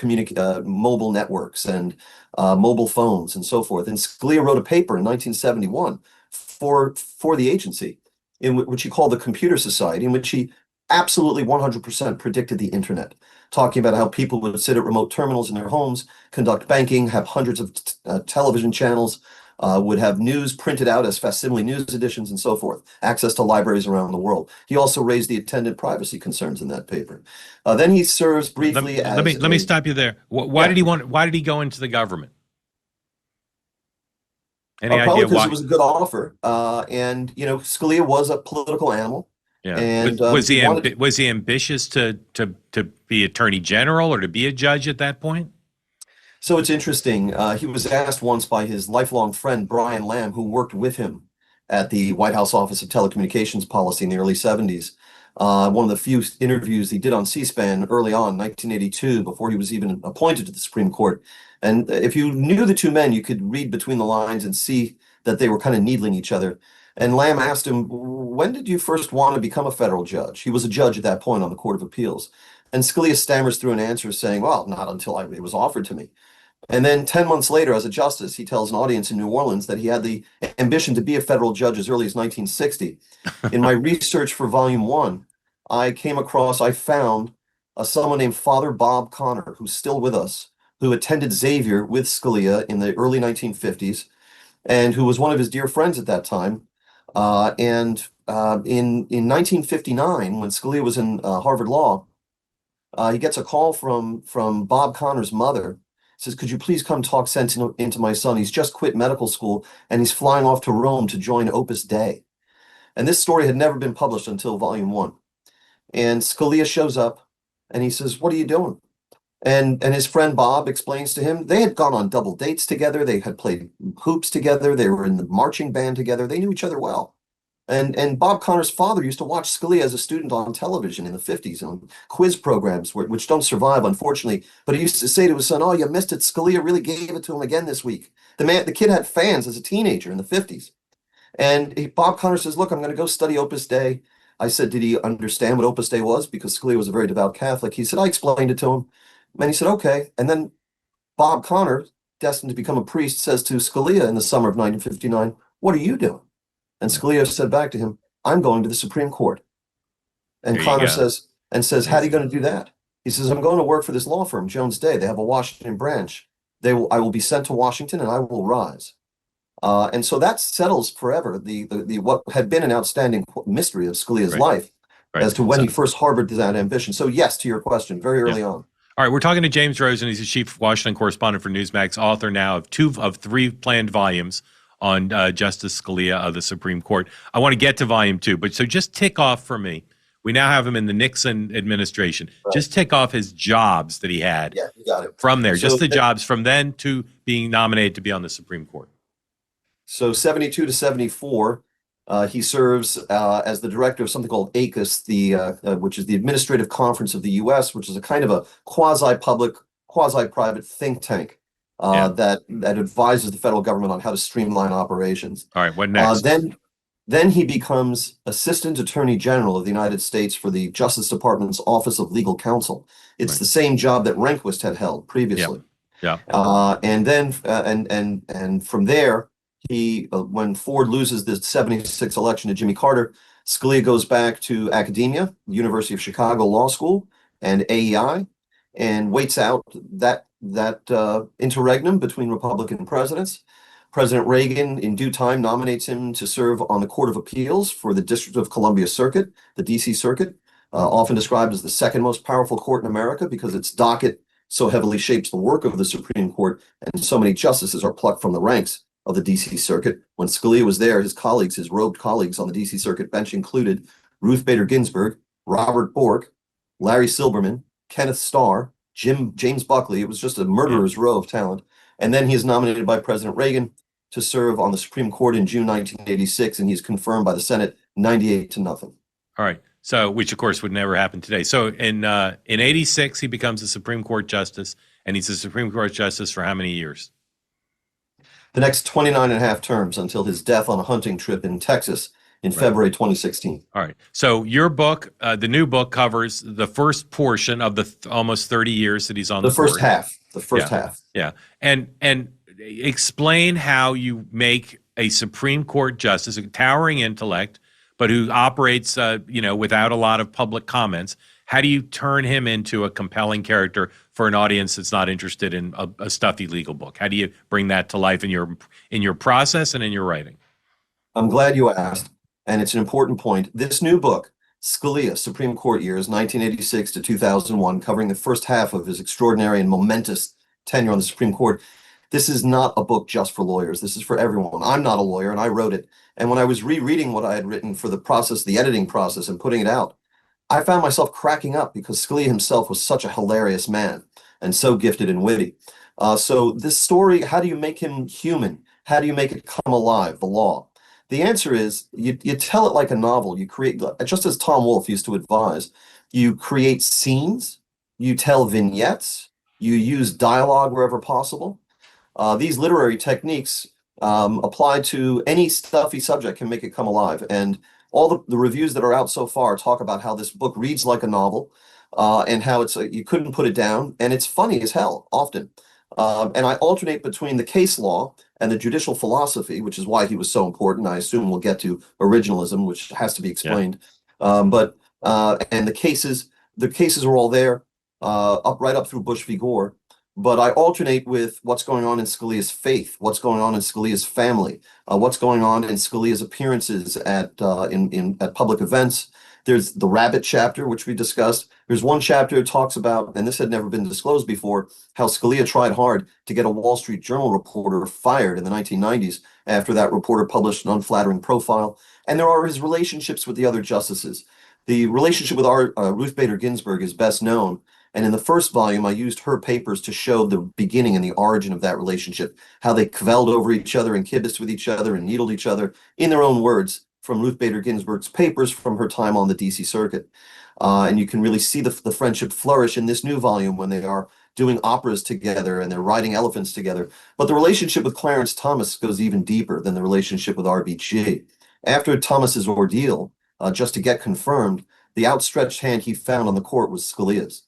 [SPEAKER 6] mobile networks and mobile phones and so forth. And Scalia wrote a paper in 1971 for the agency, in which he called the Computer Society, in which he absolutely 100% predicted the internet, talking about how people would sit at remote terminals in their homes, conduct banking, have hundreds of television channels, would have news printed out as facsimile news editions and so forth, access to libraries around the world. He also raised the attendant privacy concerns in that paper. Then he serves briefly
[SPEAKER 1] let me stop you there. Why did he go into the government? Any
[SPEAKER 6] probably
[SPEAKER 1] idea
[SPEAKER 6] because
[SPEAKER 1] why?
[SPEAKER 6] it was a good offer. And Scalia was a political animal.
[SPEAKER 1] Yeah.
[SPEAKER 6] And
[SPEAKER 1] was he ambitious to be attorney general or to be a judge at that point?
[SPEAKER 6] So it's interesting. He was asked once by his lifelong friend, Brian Lamb, who worked with him at the White House Office of Telecommunications Policy in the early 70s. One of the few interviews he did on C-SPAN early on, 1982, before he was even appointed to the Supreme Court. And if you knew the two men, you could read between the lines and see that they were kind of needling each other. And Lamb asked him, when did you first want to become a federal judge? He was a judge at that point on the Court of Appeals. And Scalia stammers through an answer saying, well, not until it was offered to me. And then 10 months later, as a justice, he tells an audience in New Orleans that he had the ambition to be a federal judge as early as 1960. In my research for Volume 1, I found someone named Father Bob Connor, who's still with us, who attended Xavier with Scalia in the early 1950s, and who was one of his dear friends at that time. In 1959, when Scalia was in Harvard Law, he gets a call from Bob Connor's mother. Says, could you please come talk sense into my son? He's just quit medical school and he's flying off to Rome to join Opus Dei. And this story had never been published until Volume 1. And Scalia shows up and he says, what are you doing? And his friend Bob explains to him, they had gone on double dates together. They had played hoops together. They were in the marching band together. They knew each other well. And Bob Connor's father used to watch Scalia as a student on television in the 50s on quiz programs, which don't survive, unfortunately. But he used to say to his son, oh, you missed it. Scalia really gave it to him again this week. The kid had fans as a teenager in the 50s. And Bob Connor says, look, I'm going to go study Opus Dei. I said, did he understand what Opus Dei was? Because Scalia was a very devout Catholic. He said, I explained it to him. And he said, okay. And then Bob Connor, destined to become a priest, says to Scalia in the summer of 1959, what are you doing? And Scalia said back to him, I'm going to the Supreme Court. And Connor says, how are you going to do that? He says, I'm going to work for this law firm, Jones Day. They have a Washington branch. I will be sent to Washington and I will rise. And so that settles forever the what had been an outstanding mystery of Scalia's life as to when he first harbored that ambition. So yes, to your question, very early on.
[SPEAKER 1] All right, we're talking to James Rosen. He's the chief Washington correspondent for Newsmax, author now of 2 of 3 planned volumes on Justice Scalia of the Supreme Court. I want to get to volume 2, but so just tick off for me. We now have him in the Nixon administration. Right. Just tick off his jobs that he had
[SPEAKER 6] you got it.
[SPEAKER 1] From there, so just the jobs from then to being nominated to be on the Supreme Court.
[SPEAKER 6] So 72 to 74, he serves as the director of something called ACUS, which is the Administrative Conference of the U.S., which is a kind of a quasi-public, quasi-private think tank. That advises the federal government on how to streamline operations.
[SPEAKER 1] All right, what next?
[SPEAKER 6] Then he becomes Assistant Attorney General of the United States for the Justice Department's Office of Legal Counsel. It's the same job that Rehnquist had held previously. And then and from there, he when Ford loses the 76 election to Jimmy Carter, Scalia goes back to academia, University of Chicago Law School and AEI, and waits out that interregnum between Republican presidents. President Reagan, in due time, nominates him to serve on the Court of Appeals for the District of Columbia Circuit, the D.C. Circuit, often described as the second most powerful court in America because its docket so heavily shapes the work of the Supreme Court, and so many justices are plucked from the ranks of the D.C. Circuit. When Scalia was there, his robed colleagues on the D.C. Circuit bench included Ruth Bader Ginsburg, Robert Bork, Larry Silberman, Kenneth Starr, James Buckley. It was just a murderer's row of talent. And then he is nominated by President Reagan to serve on the Supreme Court in June 1986, and he's confirmed by the Senate 98-0. All
[SPEAKER 1] right. So, which of course would never happen today. So in 86, he becomes a Supreme Court justice, and he's a Supreme Court justice for how many years?
[SPEAKER 6] The next 29 and a half terms until his death on a hunting trip in Texas in February 2016.
[SPEAKER 1] All right. So your book, the new book, covers the first portion of the almost 30 years that he's on the
[SPEAKER 6] first
[SPEAKER 1] court.
[SPEAKER 6] half. The first half.
[SPEAKER 1] Yeah. And explain how you make a Supreme Court justice, a towering intellect, but who operates, without a lot of public comments. How do you turn him into a compelling character for an audience that's not interested in a stuffy legal book? How do you bring that to life in your process and in your writing?
[SPEAKER 6] I'm glad you asked, and it's an important point. This new book, Scalia, Supreme Court Years, 1986 to 2001, covering the first half of his extraordinary and momentous tenure on the Supreme Court. This is not a book just for lawyers. This is for everyone. I'm not a lawyer, and I wrote it. And when I was rereading what I had written for the process, the editing process, and putting it out, I found myself cracking up because Scalia himself was such a hilarious man and so gifted and witty. So this story, how do you make him human? How do you make it come alive, the law? The answer is you tell it like a novel. You create, just as Tom Wolfe used to advise, you create scenes, you tell vignettes, you use dialogue wherever possible. These literary techniques applied to any stuffy subject can make it come alive. And all the reviews that are out so far talk about how this book reads like a novel and how it's you couldn't put it down. And it's funny as hell often. And I alternate between the case law and the judicial philosophy, which is why he was so important. I assume we'll get to originalism, which has to be explained. Yeah. And the cases are all there, right up through Bush v. Gore. But I alternate with what's going on in Scalia's faith, what's going on in Scalia's family, what's going on in Scalia's appearances at public events. There's the rabbit chapter, which we discussed. There's one chapter that talks about, and this had never been disclosed before, how Scalia tried hard to get a Wall Street Journal reporter fired in the 1990s after that reporter published an unflattering profile. And there are his relationships with the other justices. The relationship with Ruth Bader Ginsburg is best known. And in the first volume, I used her papers to show the beginning and the origin of that relationship, how they cavelled over each other and kibitzed with each other and needled each other, in their own words, from Ruth Bader Ginsburg's papers from her time on the D.C. Circuit. And you can really see the friendship flourish in this new volume when they are doing operas together and they're riding elephants together. But the relationship with Clarence Thomas goes even deeper than the relationship with RBG. After Thomas's ordeal, just to get confirmed, the outstretched hand he found on the court was Scalia's.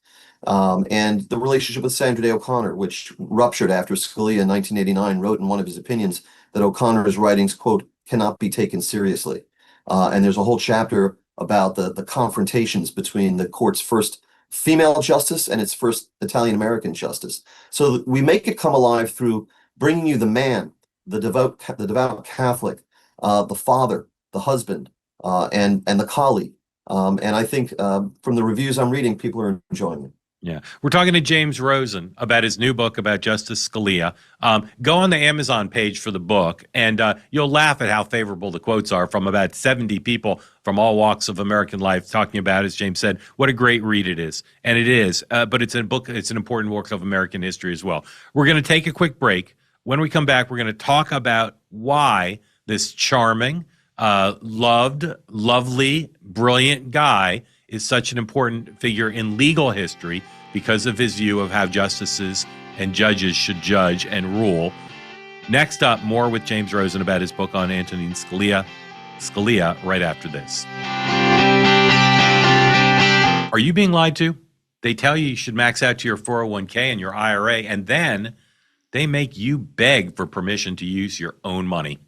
[SPEAKER 6] And the relationship with Sandra Day O'Connor, which ruptured after Scalia in 1989 wrote in one of his opinions that O'Connor's writings, quote, cannot be taken seriously. And there's a whole chapter about the confrontations between the court's first female justice and its first Italian-American justice. So we make it come alive through bringing you the man, the devout Catholic, the father, the husband, and the colleague. And I think from the reviews I'm reading, people are enjoying it.
[SPEAKER 1] Yeah. We're talking to James Rosen about his new book about Justice Scalia. Go on the Amazon page for the book, and you'll laugh at how favorable the quotes are from about 70 people from all walks of American life talking about, as James said, what a great read it is. And it is, but it's a book, it's an important work of American history as well. We're going to take a quick break. When we come back, we're going to talk about why this charming, loved, lovely, brilliant guy is such an important figure in legal history because of his view of how justices and judges should judge and rule. Next up, more with James Rosen about his book on Antonin Scalia. Scalia, right after this. Are you being lied to? They tell you should max out to your 401k and your IRA, and then they make you beg for permission to use your own money.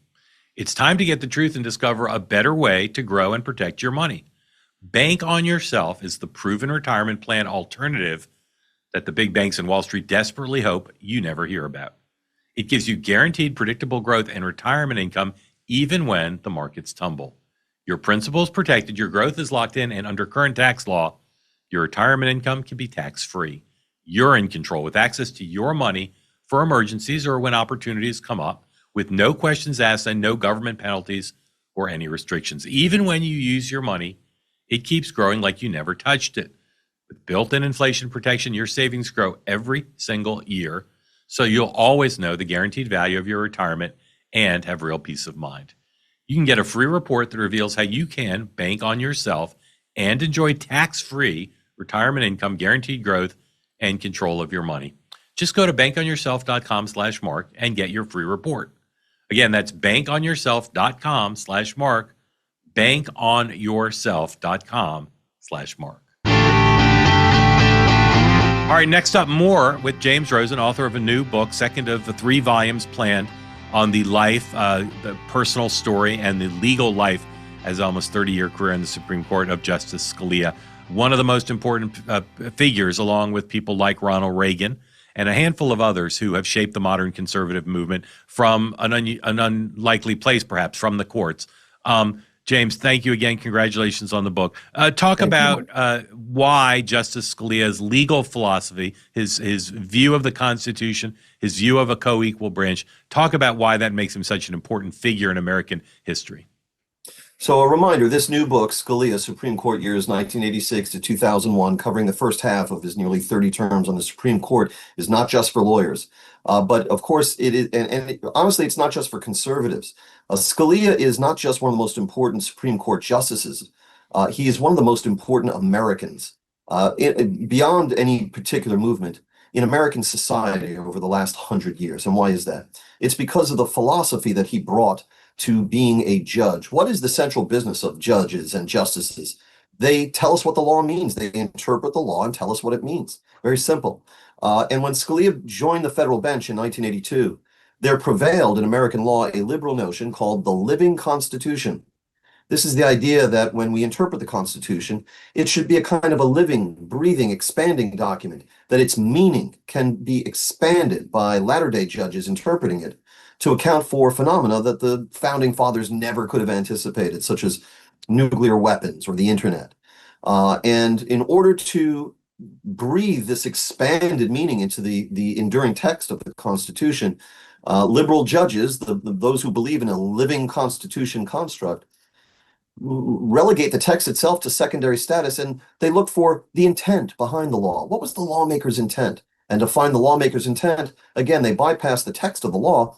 [SPEAKER 1] It's time to get the truth and discover a better way to grow and protect your money. Bank on Yourself is the proven retirement plan alternative that the big banks and Wall Street desperately hope you never hear about. It gives you guaranteed predictable growth and retirement income even when the markets tumble. Your principal is protected, your growth is locked in, and under current tax law, your retirement income can be tax-free. You're in control with access to your money for emergencies or when opportunities come up with no questions asked and no government penalties or any restrictions. Even when you use your money, it keeps growing like you never touched it. With built-in inflation protection, your savings grow every single year, so you'll always know the guaranteed value of your retirement and have real peace of mind. You can get a free report that reveals how you can bank on yourself and enjoy tax-free retirement income, guaranteed growth, and control of your money. Just go to bankonyourself.com/Mark and get your free report. Again, that's bankonyourself.com/Mark. bankonyourself.com/Mark. All right, next up, more with James Rosen, author of a new book, second of the 3 volumes planned on the life, the personal story, and the legal life as almost 30-year career in the Supreme Court of Justice Scalia, one of the most important figures, along with people like Ronald Reagan and a handful of others who have shaped the modern conservative movement from an unlikely place, perhaps, from the courts. James, thank you again. Congratulations on the book. Talk about why Justice Scalia's legal philosophy, his view of the Constitution, his view of a co-equal branch, talk about why that makes him such an important figure in American history.
[SPEAKER 6] So a reminder, this new book, Scalia, Supreme Court Years 1986 to 2001, covering the first half of his nearly 30 terms on the Supreme Court, is not just for lawyers. But of course, it is, and honestly, it's not just for conservatives. Scalia is not just one of the most important Supreme Court justices. He is one of the most important Americans, beyond any particular movement, in American society over the last 100 years. And why is that? It's because of the philosophy that he brought to being a judge. What is the central business of judges and justices? They tell us what the law means. They interpret the law and tell us what it means. Very simple. And when Scalia joined the federal bench in 1982, there prevailed in American law a liberal notion called the living Constitution. This is the idea that when we interpret the Constitution, it should be a kind of a living, breathing, expanding document, that its meaning can be expanded by latter-day judges interpreting it to account for phenomena that the founding fathers never could have anticipated, such as nuclear weapons or the internet. And in order to breathe this expanded meaning into the enduring text of the Constitution, liberal judges, those who believe in a living Constitution construct, relegate the text itself to secondary status, and they look for the intent behind the law. What was the lawmaker's intent? And to find the lawmaker's intent, again, they bypass the text of the law,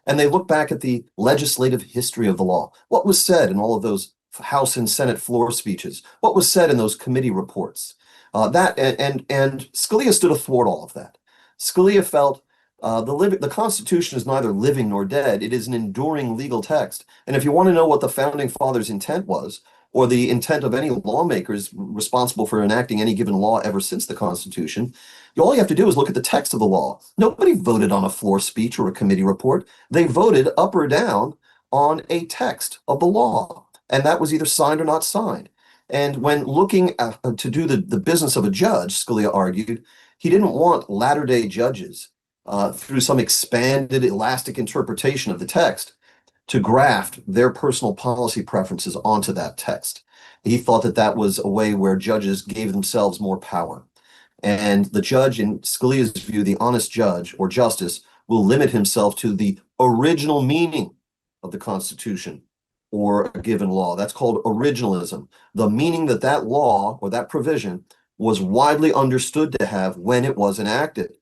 [SPEAKER 6] and they look back at the legislative history of the law. What was said in all of those House and Senate floor speeches? What was said in those committee reports? And Scalia stood athwart all of that. Scalia felt the Constitution is neither living nor dead. It is an enduring legal text. And if you want to know what the founding fathers' intent was, or the intent of any lawmakers responsible for enacting any given law ever since the Constitution, all you have to do is look at the text of the law. Nobody voted on a floor speech or a committee report. They voted up or down on a text of the law, and that was either signed or not signed. And when looking to do the business of a judge, Scalia argued, he didn't want latter-day judges through some expanded, elastic interpretation of the text to graft their personal policy preferences onto that text. He thought that that was a way where judges gave themselves more power. And the judge, in Scalia's view, the honest judge or justice, will limit himself to the original meaning of the Constitution or a given law. That's called originalism. The meaning that that law or that provision was widely understood to have when it was enacted.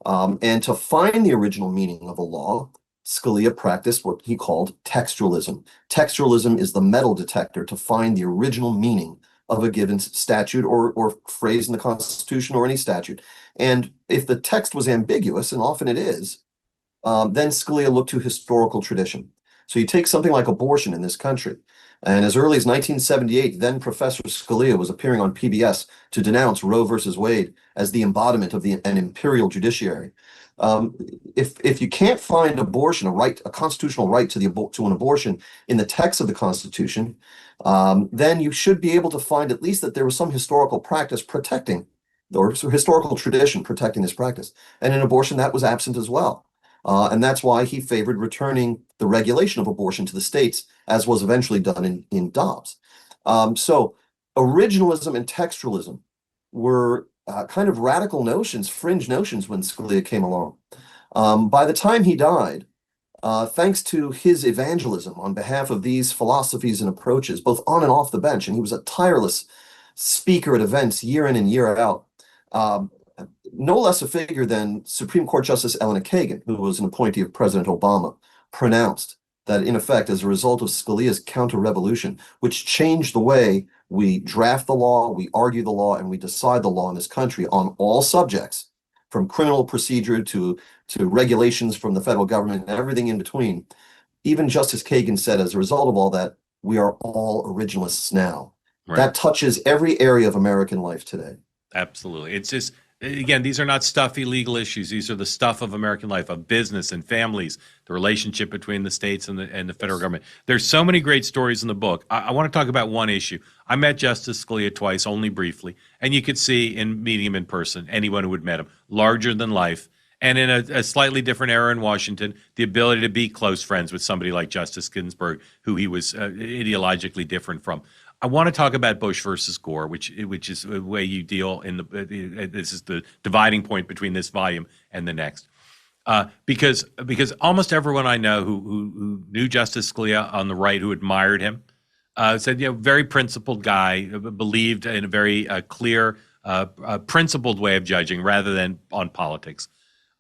[SPEAKER 6] And to find the original meaning of a law, Scalia practiced what he called textualism. Textualism is the metal detector to find the original meaning of a given statute or phrase in the Constitution or any statute. And if the text was ambiguous, and often it is, then Scalia looked to historical tradition. So you take something like abortion in this country, and as early as 1978, then Professor Scalia was appearing on PBS to denounce Roe versus Wade as the embodiment of an imperial judiciary. If you can't find abortion, a constitutional right to an abortion in the text of the Constitution, then you should be able to find at least that there was some historical practice protecting, or historical tradition protecting this practice. And in abortion, that was absent as well. And that's why he favored returning the regulation of abortion to the states, as was eventually done in Dobbs. So originalism and textualism were kind of radical notions, fringe notions when Scalia came along. By the time he died, thanks to his evangelism on behalf of these philosophies and approaches, both on and off the bench, and he was a tireless speaker at events year in and year out, no less a figure than Supreme Court Justice Elena Kagan, who was an appointee of President Obama, pronounced that, in effect, as a result of Scalia's counter-revolution, which changed the way we draft the law, we argue the law, and we decide the law in this country on all subjects, from criminal procedure to regulations from the federal government and everything in between. Even Justice Kagan said, as a result of all that, we are all originalists now. Right. That touches every area of American life today.
[SPEAKER 1] Absolutely. It's just Again, these are not stuffy legal issues. These are the stuff of American life, of business and families, the relationship between the states and the federal government. There's so many great stories in the book. I want to talk about one issue. I met Justice Scalia twice, only briefly, and you could see in meeting him in person, anyone who had met him, larger than life. And in a slightly different era in Washington, the ability to be close friends with somebody like Justice Ginsburg, who he was ideologically different from. I want to talk about Bush versus Gore, which is the way you deal in this is the dividing point between this volume and the next. Because almost everyone I know who knew Justice Scalia on the right, who admired him, said, very principled guy, believed in a very clear, principled way of judging rather than on politics.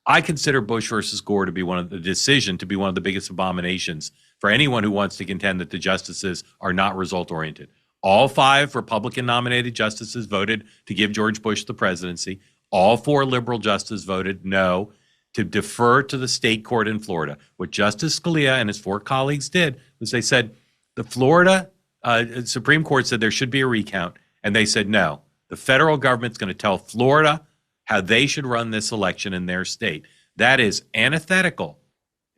[SPEAKER 1] I consider Bush versus Gore to be one of the biggest abominations for anyone who wants to contend that the justices are not result oriented. All 5 Republican nominated justices voted to give George Bush the presidency. All 4 liberal justices voted no, to defer to the state court in Florida. What Justice Scalia and his 4 colleagues did was they said the Florida Supreme Court said there should be a recount, and they said no. The federal government's going to tell Florida how they should run this election in their state. That is antithetical,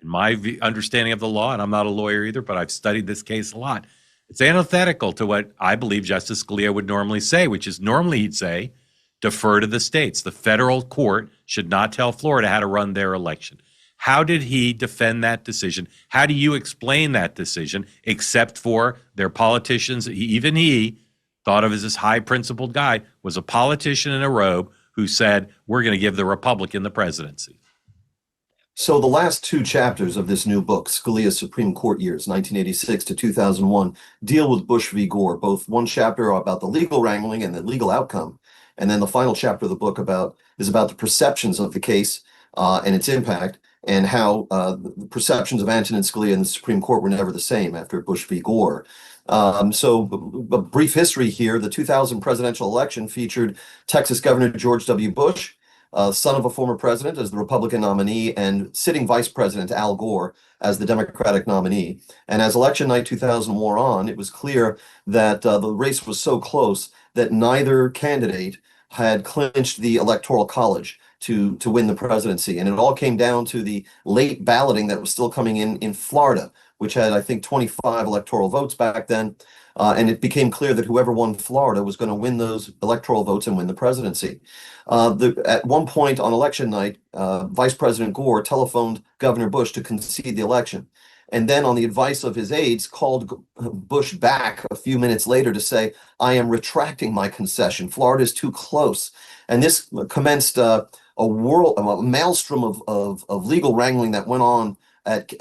[SPEAKER 1] in my understanding of the law, and I'm not a lawyer either, but I've studied this case a lot. It's antithetical to what I believe Justice Scalia would normally say, which is normally he'd say, defer to the states. The federal court should not tell Florida how to run their election. How did he defend that decision? How do you explain that decision, except for their politicians? Even he, thought of as this high-principled guy, was a politician in a robe who said, we're going to give the Republican the presidency.
[SPEAKER 6] So the last 2 chapters of this new book, Scalia's Supreme Court Years, 1986 to 2001, deal with Bush v. Gore, both one chapter about the legal wrangling and the legal outcome, and then the final chapter of the book is about the perceptions of the case and its impact, and how the perceptions of Antonin Scalia in the Supreme Court were never the same after Bush v. Gore. So a brief history here. The 2000 presidential election featured Texas Governor George W. Bush, son of a former president, as the Republican nominee, and sitting Vice President Al Gore as the Democratic nominee. And as election night 2000 wore on, it was clear that the race was so close that neither candidate had clinched the Electoral College to win the presidency. And it all came down to the late balloting that was still coming in Florida, which had, I think, 25 electoral votes back then. And it became clear that whoever won Florida was going to win those electoral votes and win the presidency. At one point on election night, Vice President Gore telephoned Governor Bush to concede the election. And then on the advice of his aides, called Bush back a few minutes later to say, I am retracting my concession. Florida is too close. And this commenced a maelstrom of legal wrangling that went on at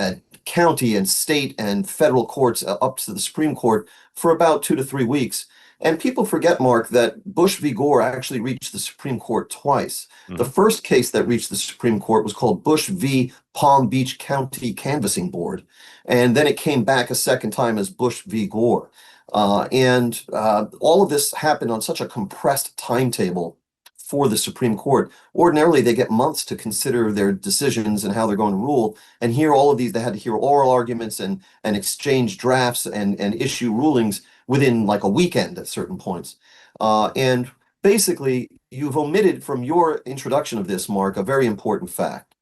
[SPEAKER 6] county and state and federal courts up to the Supreme Court for about 2 to 3 weeks. And people forget, Mark, that Bush v. Gore actually reached the Supreme Court twice. Mm-hmm. The first case that reached the Supreme Court was called Bush v. Palm Beach County Canvassing Board. And then it came back a second time as Bush v. Gore. And all of this happened on such a compressed timetable for the Supreme Court. Ordinarily, they get months to consider their decisions and how they're going to rule. And here, all of these, they had to hear oral arguments and exchange drafts and issue rulings within like a weekend at certain points. And basically, you've omitted from your introduction of this, Mark, a very important fact.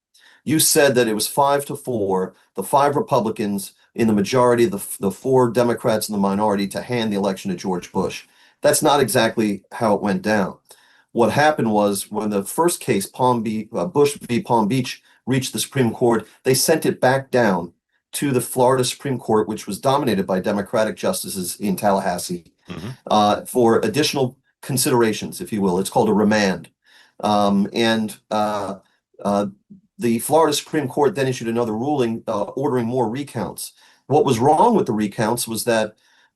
[SPEAKER 6] You said that it was 5-4, the 5 Republicans in the majority, the 4 Democrats in the minority, to hand the election to George Bush. That's not exactly how it went down. What happened was, when the first case, Bush v. Palm Beach, reached the Supreme Court, they sent it back down to the Florida Supreme Court, which was dominated by Democratic justices in Tallahassee, for additional considerations, if you will. It's called a remand. The Florida Supreme Court then issued another ruling ordering more recounts. What was wrong with the recounts was that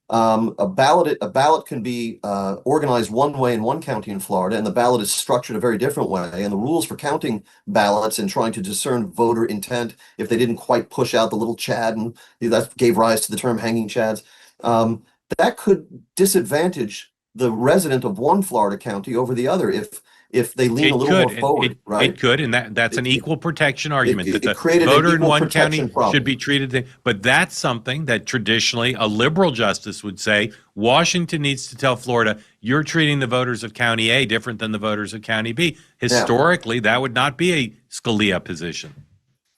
[SPEAKER 6] a ballot can be organized one way in one county in Florida, and the ballot is structured a very different way. And the rules for counting ballots and trying to discern voter intent, if they didn't quite push out the little chad, and that gave rise to the term hanging chads, that could disadvantage the resident of one Florida county over the other. If if they lean a little more forward, right?
[SPEAKER 1] It could, and that's an equal protection argument that the
[SPEAKER 6] created an
[SPEAKER 1] voter in
[SPEAKER 6] equal
[SPEAKER 1] one
[SPEAKER 6] protection
[SPEAKER 1] county
[SPEAKER 6] problem.
[SPEAKER 1] should be treated. But that's something that traditionally a liberal justice would say Washington needs to tell Florida, you're treating the voters of County A different than the voters of County B. Historically, that would not be a Scalia position.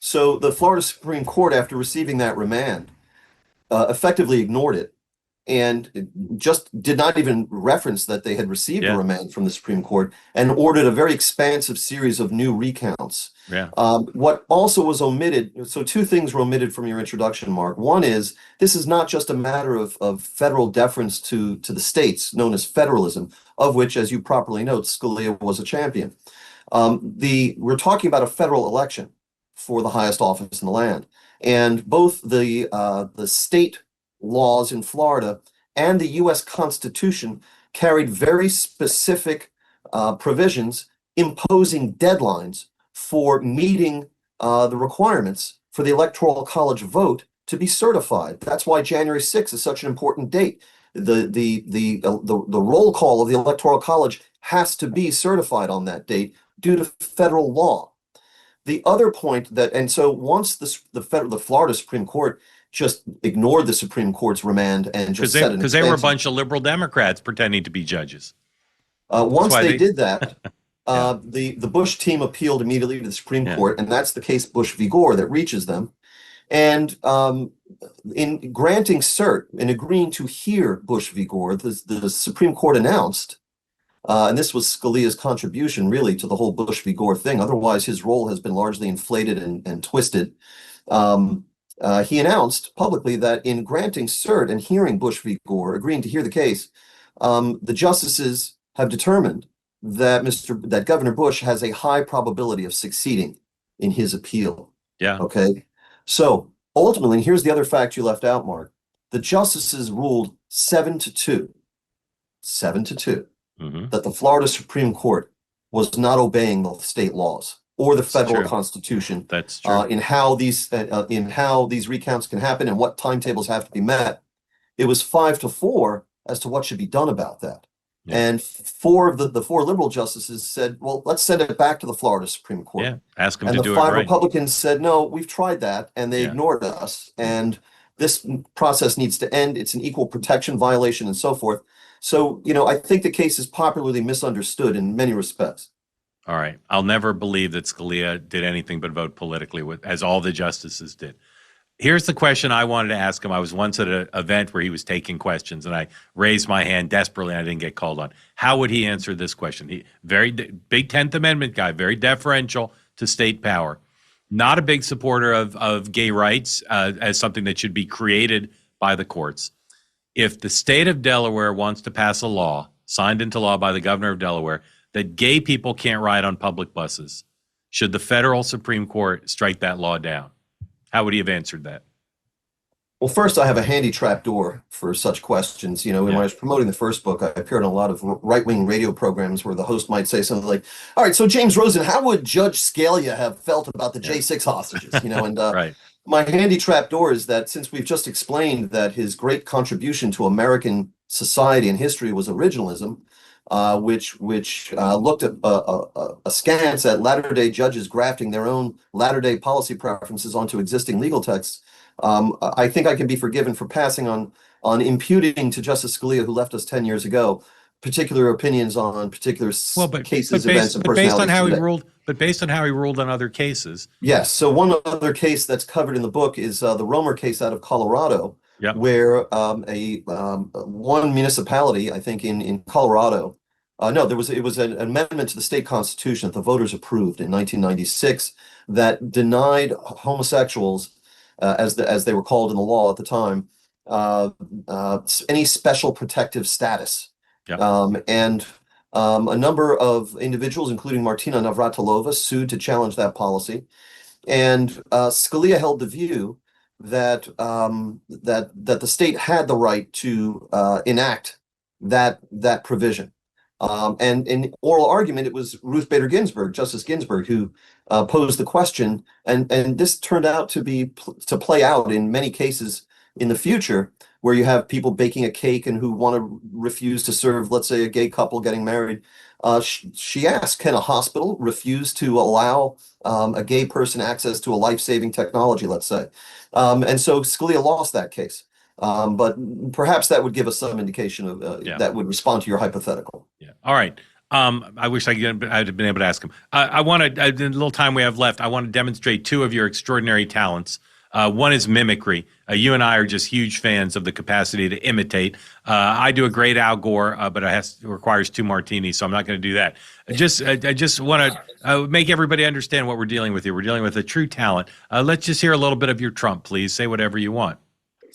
[SPEAKER 6] So the Florida Supreme Court, after receiving that remand, effectively ignored it and just did not even reference that they had received a remand from the Supreme Court and ordered a very expansive series of new recounts. What also was omitted, so two things were omitted from your introduction, Mark. One is, this is not just a matter of federal deference to the states, known as federalism, of which, as you properly note, Scalia was a champion. We're talking about a federal election for the highest office in the land. And both the state laws in Florida and the U.S. Constitution carried very specific provisions imposing deadlines for meeting the requirements for the Electoral College vote to be certified. That's why January 6th is such an important date. The roll call of the Electoral College has to be certified on that date due to federal law. The other point that, and so once the Florida Supreme Court just ignored the Supreme Court's remand and just said,
[SPEAKER 1] because they were a bunch of liberal Democrats pretending to be judges.
[SPEAKER 6] Once they did that, the Bush team appealed immediately to the Supreme Court, and that's the case Bush v. Gore that reaches them. And in granting cert and agreeing to hear Bush v. Gore, the Supreme Court announced, and this was Scalia's contribution really to the whole Bush v. Gore thing. Otherwise, his role has been largely inflated and twisted. He announced publicly that in granting cert and hearing Bush v. Gore, agreeing to hear the case, the justices have determined that Governor Bush has a high probability of succeeding in his appeal. Okay. So ultimately, and here's the other fact you left out, Mark. The justices ruled 7-2, that the Florida Supreme Court was not obeying the state laws or the federal constitution.
[SPEAKER 1] That's true.
[SPEAKER 6] In how these recounts can happen and what timetables have to be met. It was 5-4 as to what should be done about that. And four of the four liberal justices said, well, let's send it back to the Florida Supreme Court.
[SPEAKER 1] Ask them to do it
[SPEAKER 6] right. And the 5
[SPEAKER 1] right.
[SPEAKER 6] Republicans said, no, we've tried that, and they ignored us. And this process needs to end. It's an equal protection violation and so forth. So, I think the case is popularly misunderstood in many respects.
[SPEAKER 1] All right. I'll never believe that Scalia did anything but vote politically, as all the justices did. Here's the question I wanted to ask him. I was once at an event where he was taking questions, and I raised my hand desperately, and I didn't get called on. How would he answer this question? He very big 10th Amendment guy, very deferential to state power. Not a big supporter of gay rights as something that should be created by the courts. If the state of Delaware wants to pass a law, signed into law by the governor of Delaware, that gay people can't ride on public buses, should the federal Supreme Court strike that law down? How would he have answered that?
[SPEAKER 6] Well, first, I have a handy trapdoor for such questions. When I was promoting the first book, I appeared on a lot of right-wing radio programs where the host might say something like, all right, so James Rosen, how would Judge Scalia have felt about the J6 hostages? And
[SPEAKER 1] right.
[SPEAKER 6] My handy trapdoor is that since we've just explained that his great contribution to American society and history was originalism, which looked at askance at latter-day judges grafting their own latter-day policy preferences onto existing legal texts, I think I can be forgiven for passing on imputing to Justice Scalia, who left us 10 years ago, particular opinions on particular cases, events, and personalities.
[SPEAKER 1] Based on how he ruled on other cases.
[SPEAKER 6] Yes. So one other case that's covered in the book is the Romer case out of Colorado, where one municipality, I think in Colorado, it was an amendment to the state constitution that the voters approved in 1996 that denied homosexuals, as they were called in the law at the time, any special protective status. And a number of individuals, including Martina Navratilova, sued to challenge that policy. And Scalia held the view that the state had the right to enact that provision. And in oral argument, it was Ruth Bader Ginsburg, Justice Ginsburg, who posed the question, and this turned out to play out in many cases in the future, where you have people baking a cake and who want to refuse to serve, let's say, a gay couple getting married. She asked, can a hospital refuse to allow a gay person access to a life-saving technology, let's say? And so Scalia lost that case. But perhaps that would give us some indication of that would respond to your hypothetical.
[SPEAKER 1] Yeah. All right. I wish I'd been able to ask him. I want to, the little time we have left, I want to demonstrate two of your extraordinary talents. One is mimicry. You and I are just huge fans of the capacity to imitate. I do a great Al Gore, but it requires 2 martinis, so I'm not going to do that. I just want to make everybody understand what we're dealing with here. We're dealing with a true talent. Let's just hear a little bit of your Trump, please. Say whatever you want.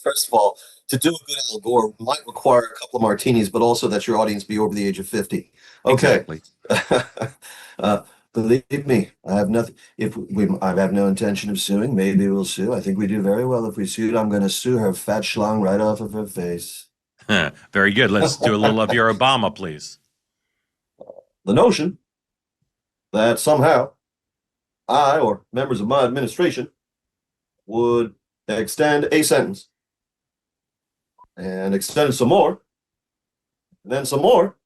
[SPEAKER 6] First of all, to do a good Al Gore might require a couple of martinis, but also that your audience be over the age of 50. Okay.
[SPEAKER 1] Exactly.
[SPEAKER 6] Believe me, I have nothing. I have no intention of suing. Maybe we'll sue. I think we do very well if we sued. I'm going to sue her fat schlong right off of her face.
[SPEAKER 1] Very good. Let's do a little of your Obama, please.
[SPEAKER 6] The notion that somehow I or members of my administration would extend a sentence and extend it some more, and then some more,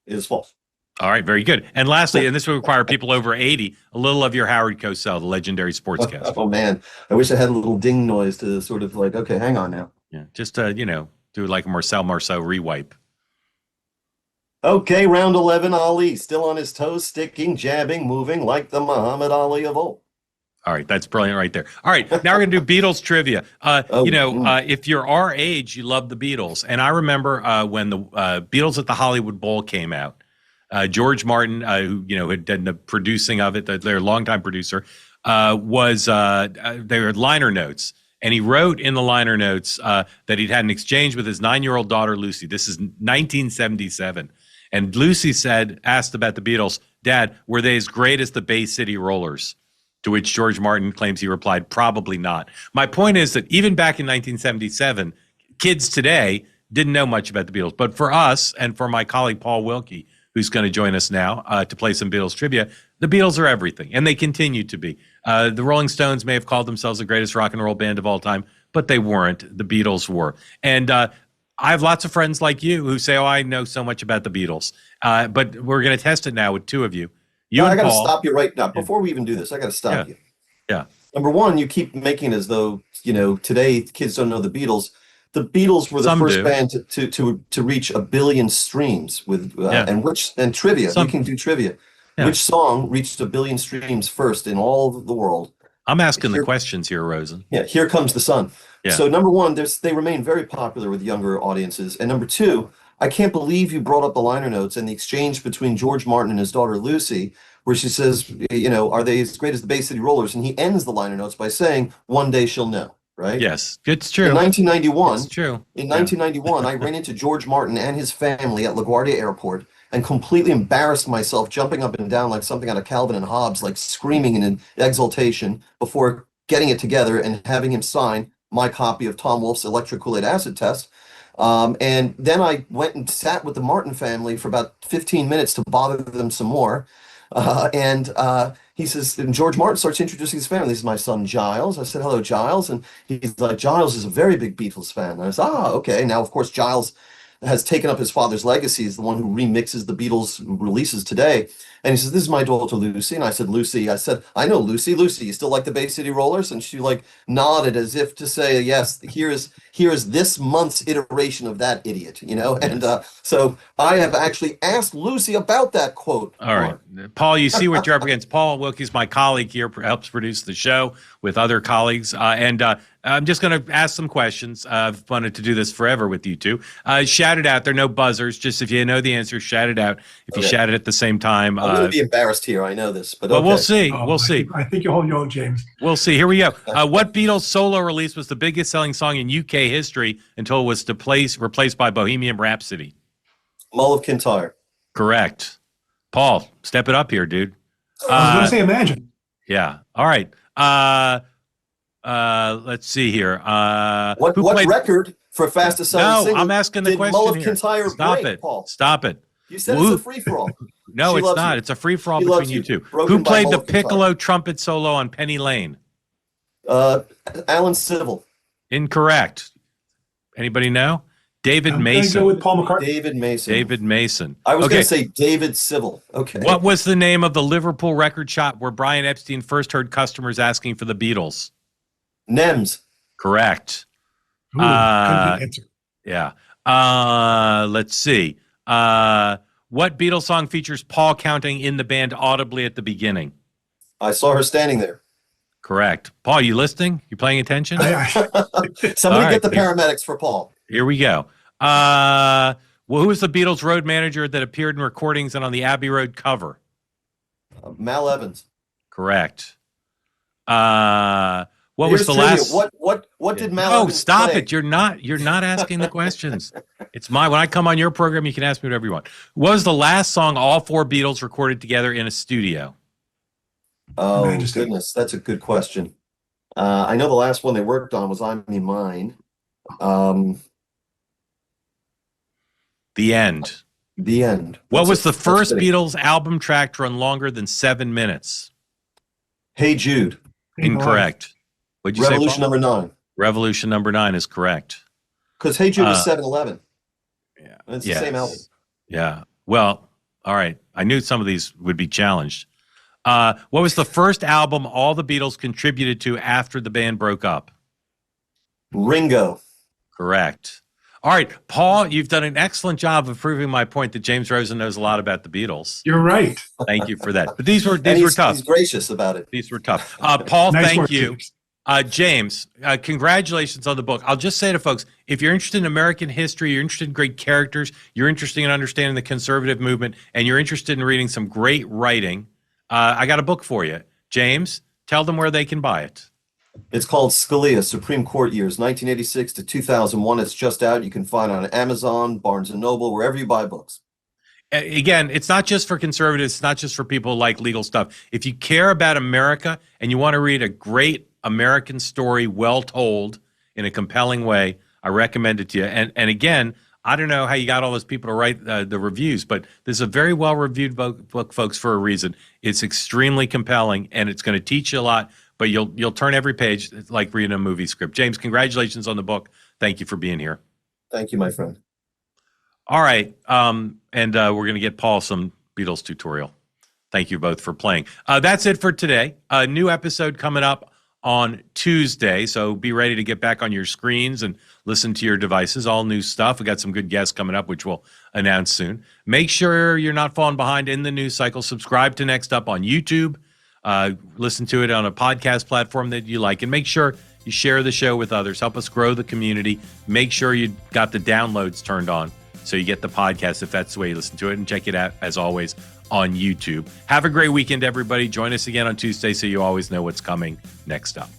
[SPEAKER 6] is false.
[SPEAKER 1] All right, very good. And lastly, and this would require people over 80, a little of your Howard Cosell, the legendary sportscaster.
[SPEAKER 6] Oh man, I wish I had a little ding noise to sort of like, okay, hang on now.
[SPEAKER 1] Yeah, just do like a Marcel Marceau rewipe.
[SPEAKER 6] Okay, round 11, Ali, still on his toes, sticking, jabbing, moving like the Muhammad Ali of old.
[SPEAKER 1] All right, that's brilliant right there. All right, now we're going to do Beatles trivia. If you're our age, you love the Beatles. And I remember when the Beatles at the Hollywood Bowl came out, George Martin, who had done the producing of it, their longtime producer, they were liner notes. And he wrote in the liner notes that he'd had an exchange with his 9-year-old daughter, Lucy. This is 1977. And Lucy asked about the Beatles, Dad, were they as great as the Bay City Rollers? To which George Martin claims he replied, probably not. My point is that even back in 1977, kids today didn't know much about the Beatles. But for us and for my colleague Paul Wilkie, who's going to join us now to play some Beatles trivia, the Beatles are everything, and they continue to be. The Rolling Stones may have called themselves the greatest rock and roll band of all time, but they weren't. The Beatles were. And I have lots of friends like you who say, I know so much about the Beatles. But we're going to test it now with 2 of you.
[SPEAKER 6] I got to stop you right now. Before we even do this, I got to stop you.
[SPEAKER 1] Yeah.
[SPEAKER 6] Number one, you keep making as though, today kids don't know the Beatles. The Beatles were the first band to reach 1 billion streams with and trivia. We can do trivia. Yeah. Which song reached 1 billion streams first in all of the world?
[SPEAKER 1] I'm asking the questions here, Rosen.
[SPEAKER 6] Yeah, Here Comes the Sun.
[SPEAKER 1] Yeah.
[SPEAKER 6] So number one, they remain very popular with younger audiences. And number two, I can't believe you brought up the liner notes and the exchange between George Martin and his daughter Lucy, where she says, are they as great as the Bay City Rollers? And he ends the liner notes by saying, one day she'll know. Right?
[SPEAKER 1] Yes, it's true.
[SPEAKER 6] In 1991,
[SPEAKER 1] it's true.
[SPEAKER 6] In 1991, I ran into George Martin and his family at LaGuardia Airport and completely embarrassed myself, jumping up and down like something out of Calvin and Hobbes, like screaming in exultation before getting it together and having him sign my copy of Tom Wolfe's Electric Kool-Aid Acid Test. And then I went and sat with the Martin family for about 15 minutes to bother them some more. He says, and George Martin starts introducing his family. This is my son, Giles. I said, hello, Giles. And he's like, Giles is a very big Beatles fan. And I said, okay. Now, of course, Giles has taken up his father's legacy. He's the one who remixes the Beatles releases today. And he says, this is my daughter, Lucy. And I said, Lucy, I know Lucy. Lucy, you still like the Bay City Rollers? And she nodded as if to say, yes, here is this month's iteration of that idiot, And so I have actually asked Lucy about that quote.
[SPEAKER 1] All right. Paul, you see what you're up against. Paul Wilkie's my colleague here, helps produce the show with other colleagues. I'm just going to ask some questions. I've wanted to do this forever with you two. Shout it out. There are no buzzers. Just if you know the answer, shout it out. If you shout it at the same time.
[SPEAKER 6] I'm going to be embarrassed here. I know this, but
[SPEAKER 1] we'll see. We'll see.
[SPEAKER 7] I think you'll hold your own, James.
[SPEAKER 1] We'll see. Here we go. What Beatles solo release was the biggest selling song in UK history until it was replaced by Bohemian Rhapsody?
[SPEAKER 6] Mull of Kintyre.
[SPEAKER 1] Correct. Paul, step it up here, dude.
[SPEAKER 7] I was going to say Imagine.
[SPEAKER 1] Yeah. All right. Let's see here.
[SPEAKER 6] What record for fastest selling single?
[SPEAKER 1] I'm asking the question
[SPEAKER 6] Mull of
[SPEAKER 1] here.
[SPEAKER 6] Kintyre break, Paul?
[SPEAKER 1] Stop it.
[SPEAKER 6] You said it's a free-for-all.
[SPEAKER 1] No, it's not. It's a free-for-all between you two. Who played the piccolo trumpet solo on Penny Lane?
[SPEAKER 6] Alan Civil.
[SPEAKER 1] Incorrect. Anybody know? David
[SPEAKER 7] I'm
[SPEAKER 1] Mason.
[SPEAKER 7] Go with Paul McCartney.
[SPEAKER 6] David Mason.
[SPEAKER 1] David Mason.
[SPEAKER 6] I was
[SPEAKER 1] Okay.
[SPEAKER 6] going to say David Civil. Okay.
[SPEAKER 1] What was the name of the Liverpool record shop where Brian Epstein first heard customers asking for the Beatles?
[SPEAKER 6] Nems.
[SPEAKER 1] Correct.
[SPEAKER 7] Ooh, good answer.
[SPEAKER 1] Yeah. Let's see. What Beatles song features Paul counting in the band audibly at the beginning?
[SPEAKER 6] I saw her standing there.
[SPEAKER 1] Correct. Paul, you listening? You paying attention?
[SPEAKER 6] Somebody
[SPEAKER 1] All right,
[SPEAKER 6] get the paramedics for Paul.
[SPEAKER 1] Here we go. Well, who was the Beatles road manager that appeared in recordings and on the Abbey Road cover?
[SPEAKER 6] Mal Evans.
[SPEAKER 1] Correct. What
[SPEAKER 6] Here's
[SPEAKER 1] was the
[SPEAKER 6] trivia.
[SPEAKER 1] last?
[SPEAKER 6] What did Mal
[SPEAKER 1] Oh,
[SPEAKER 6] Evans
[SPEAKER 1] stop
[SPEAKER 6] play?
[SPEAKER 1] it! You're not asking the questions. It's when I come on your program, you can ask me whatever you want. What was the last song all four Beatles recorded together in a studio?
[SPEAKER 6] Oh,
[SPEAKER 7] Majesty.
[SPEAKER 6] goodness. That's a good question. I know the last one they worked on was I'm Me Mine.
[SPEAKER 1] The End.
[SPEAKER 6] The End.
[SPEAKER 1] What was the
[SPEAKER 6] That's
[SPEAKER 1] first
[SPEAKER 6] fitting.
[SPEAKER 1] Beatles album track to run longer than 7 minutes?
[SPEAKER 6] Hey Jude.
[SPEAKER 1] Incorrect. What'd you say,
[SPEAKER 6] Revolution
[SPEAKER 1] Paul?
[SPEAKER 6] number 9.
[SPEAKER 1] Revolution number 9 is correct.
[SPEAKER 6] Because Hey Jude was 7-11.
[SPEAKER 1] Yeah.
[SPEAKER 6] It's the same album.
[SPEAKER 1] Yeah. Well, all right. I knew some of these would be challenged. What was the first album all the Beatles contributed to after the band broke up?
[SPEAKER 6] Ringo.
[SPEAKER 1] Correct. All right, Paul, you've done an excellent job of proving my point that James Rosen knows a lot about the Beatles.
[SPEAKER 7] You're right.
[SPEAKER 1] Thank you for that. But these were
[SPEAKER 6] And
[SPEAKER 1] tough.
[SPEAKER 6] He's gracious about it.
[SPEAKER 1] These were tough. Paul,
[SPEAKER 7] Nice
[SPEAKER 1] thank
[SPEAKER 7] work,
[SPEAKER 1] you.
[SPEAKER 7] James.
[SPEAKER 1] James, congratulations on the book. I'll just say to folks, if you're interested in American history, you're interested in great characters, you're interested in understanding the conservative movement, and you're interested in reading some great writing, I got a book for you. James, tell them where they can buy it.
[SPEAKER 6] It's called Scalia, Supreme Court Years, 1986 to 2001. It's just out. You can find it on Amazon, Barnes & Noble, wherever you buy books.
[SPEAKER 1] Again, it's not just for conservatives. It's not just for people who like legal stuff. If you care about America and you want to read a great American story, well told in a compelling way, I recommend it to you. And again, I don't know how you got all those people to write the reviews, but this is a very well-reviewed book, folks, for a reason. It's extremely compelling, and it's going to teach you a lot, but you'll turn every page. It's like reading a movie script. James, congratulations on the book. Thank you for being here.
[SPEAKER 6] Thank you, my friend.
[SPEAKER 1] All right, and we're going to get Paul some Beatles tutorial. Thank you both for playing. That's it for today. A new episode coming up on Tuesday, so be ready to get back on your screens and listen to your devices. All new stuff. We got some good guests coming up, which we'll announce soon. Make sure you're not falling behind in the news cycle. Subscribe to Next Up on YouTube. Listen to it on a podcast platform that you like, and make sure you share the show with others. Help us grow the community. Make sure you got the downloads turned on so you get the podcast if that's the way you listen to it, and check it out, as always, on YouTube. Have a great weekend, everybody. Join us again on Tuesday so you always know what's coming next up.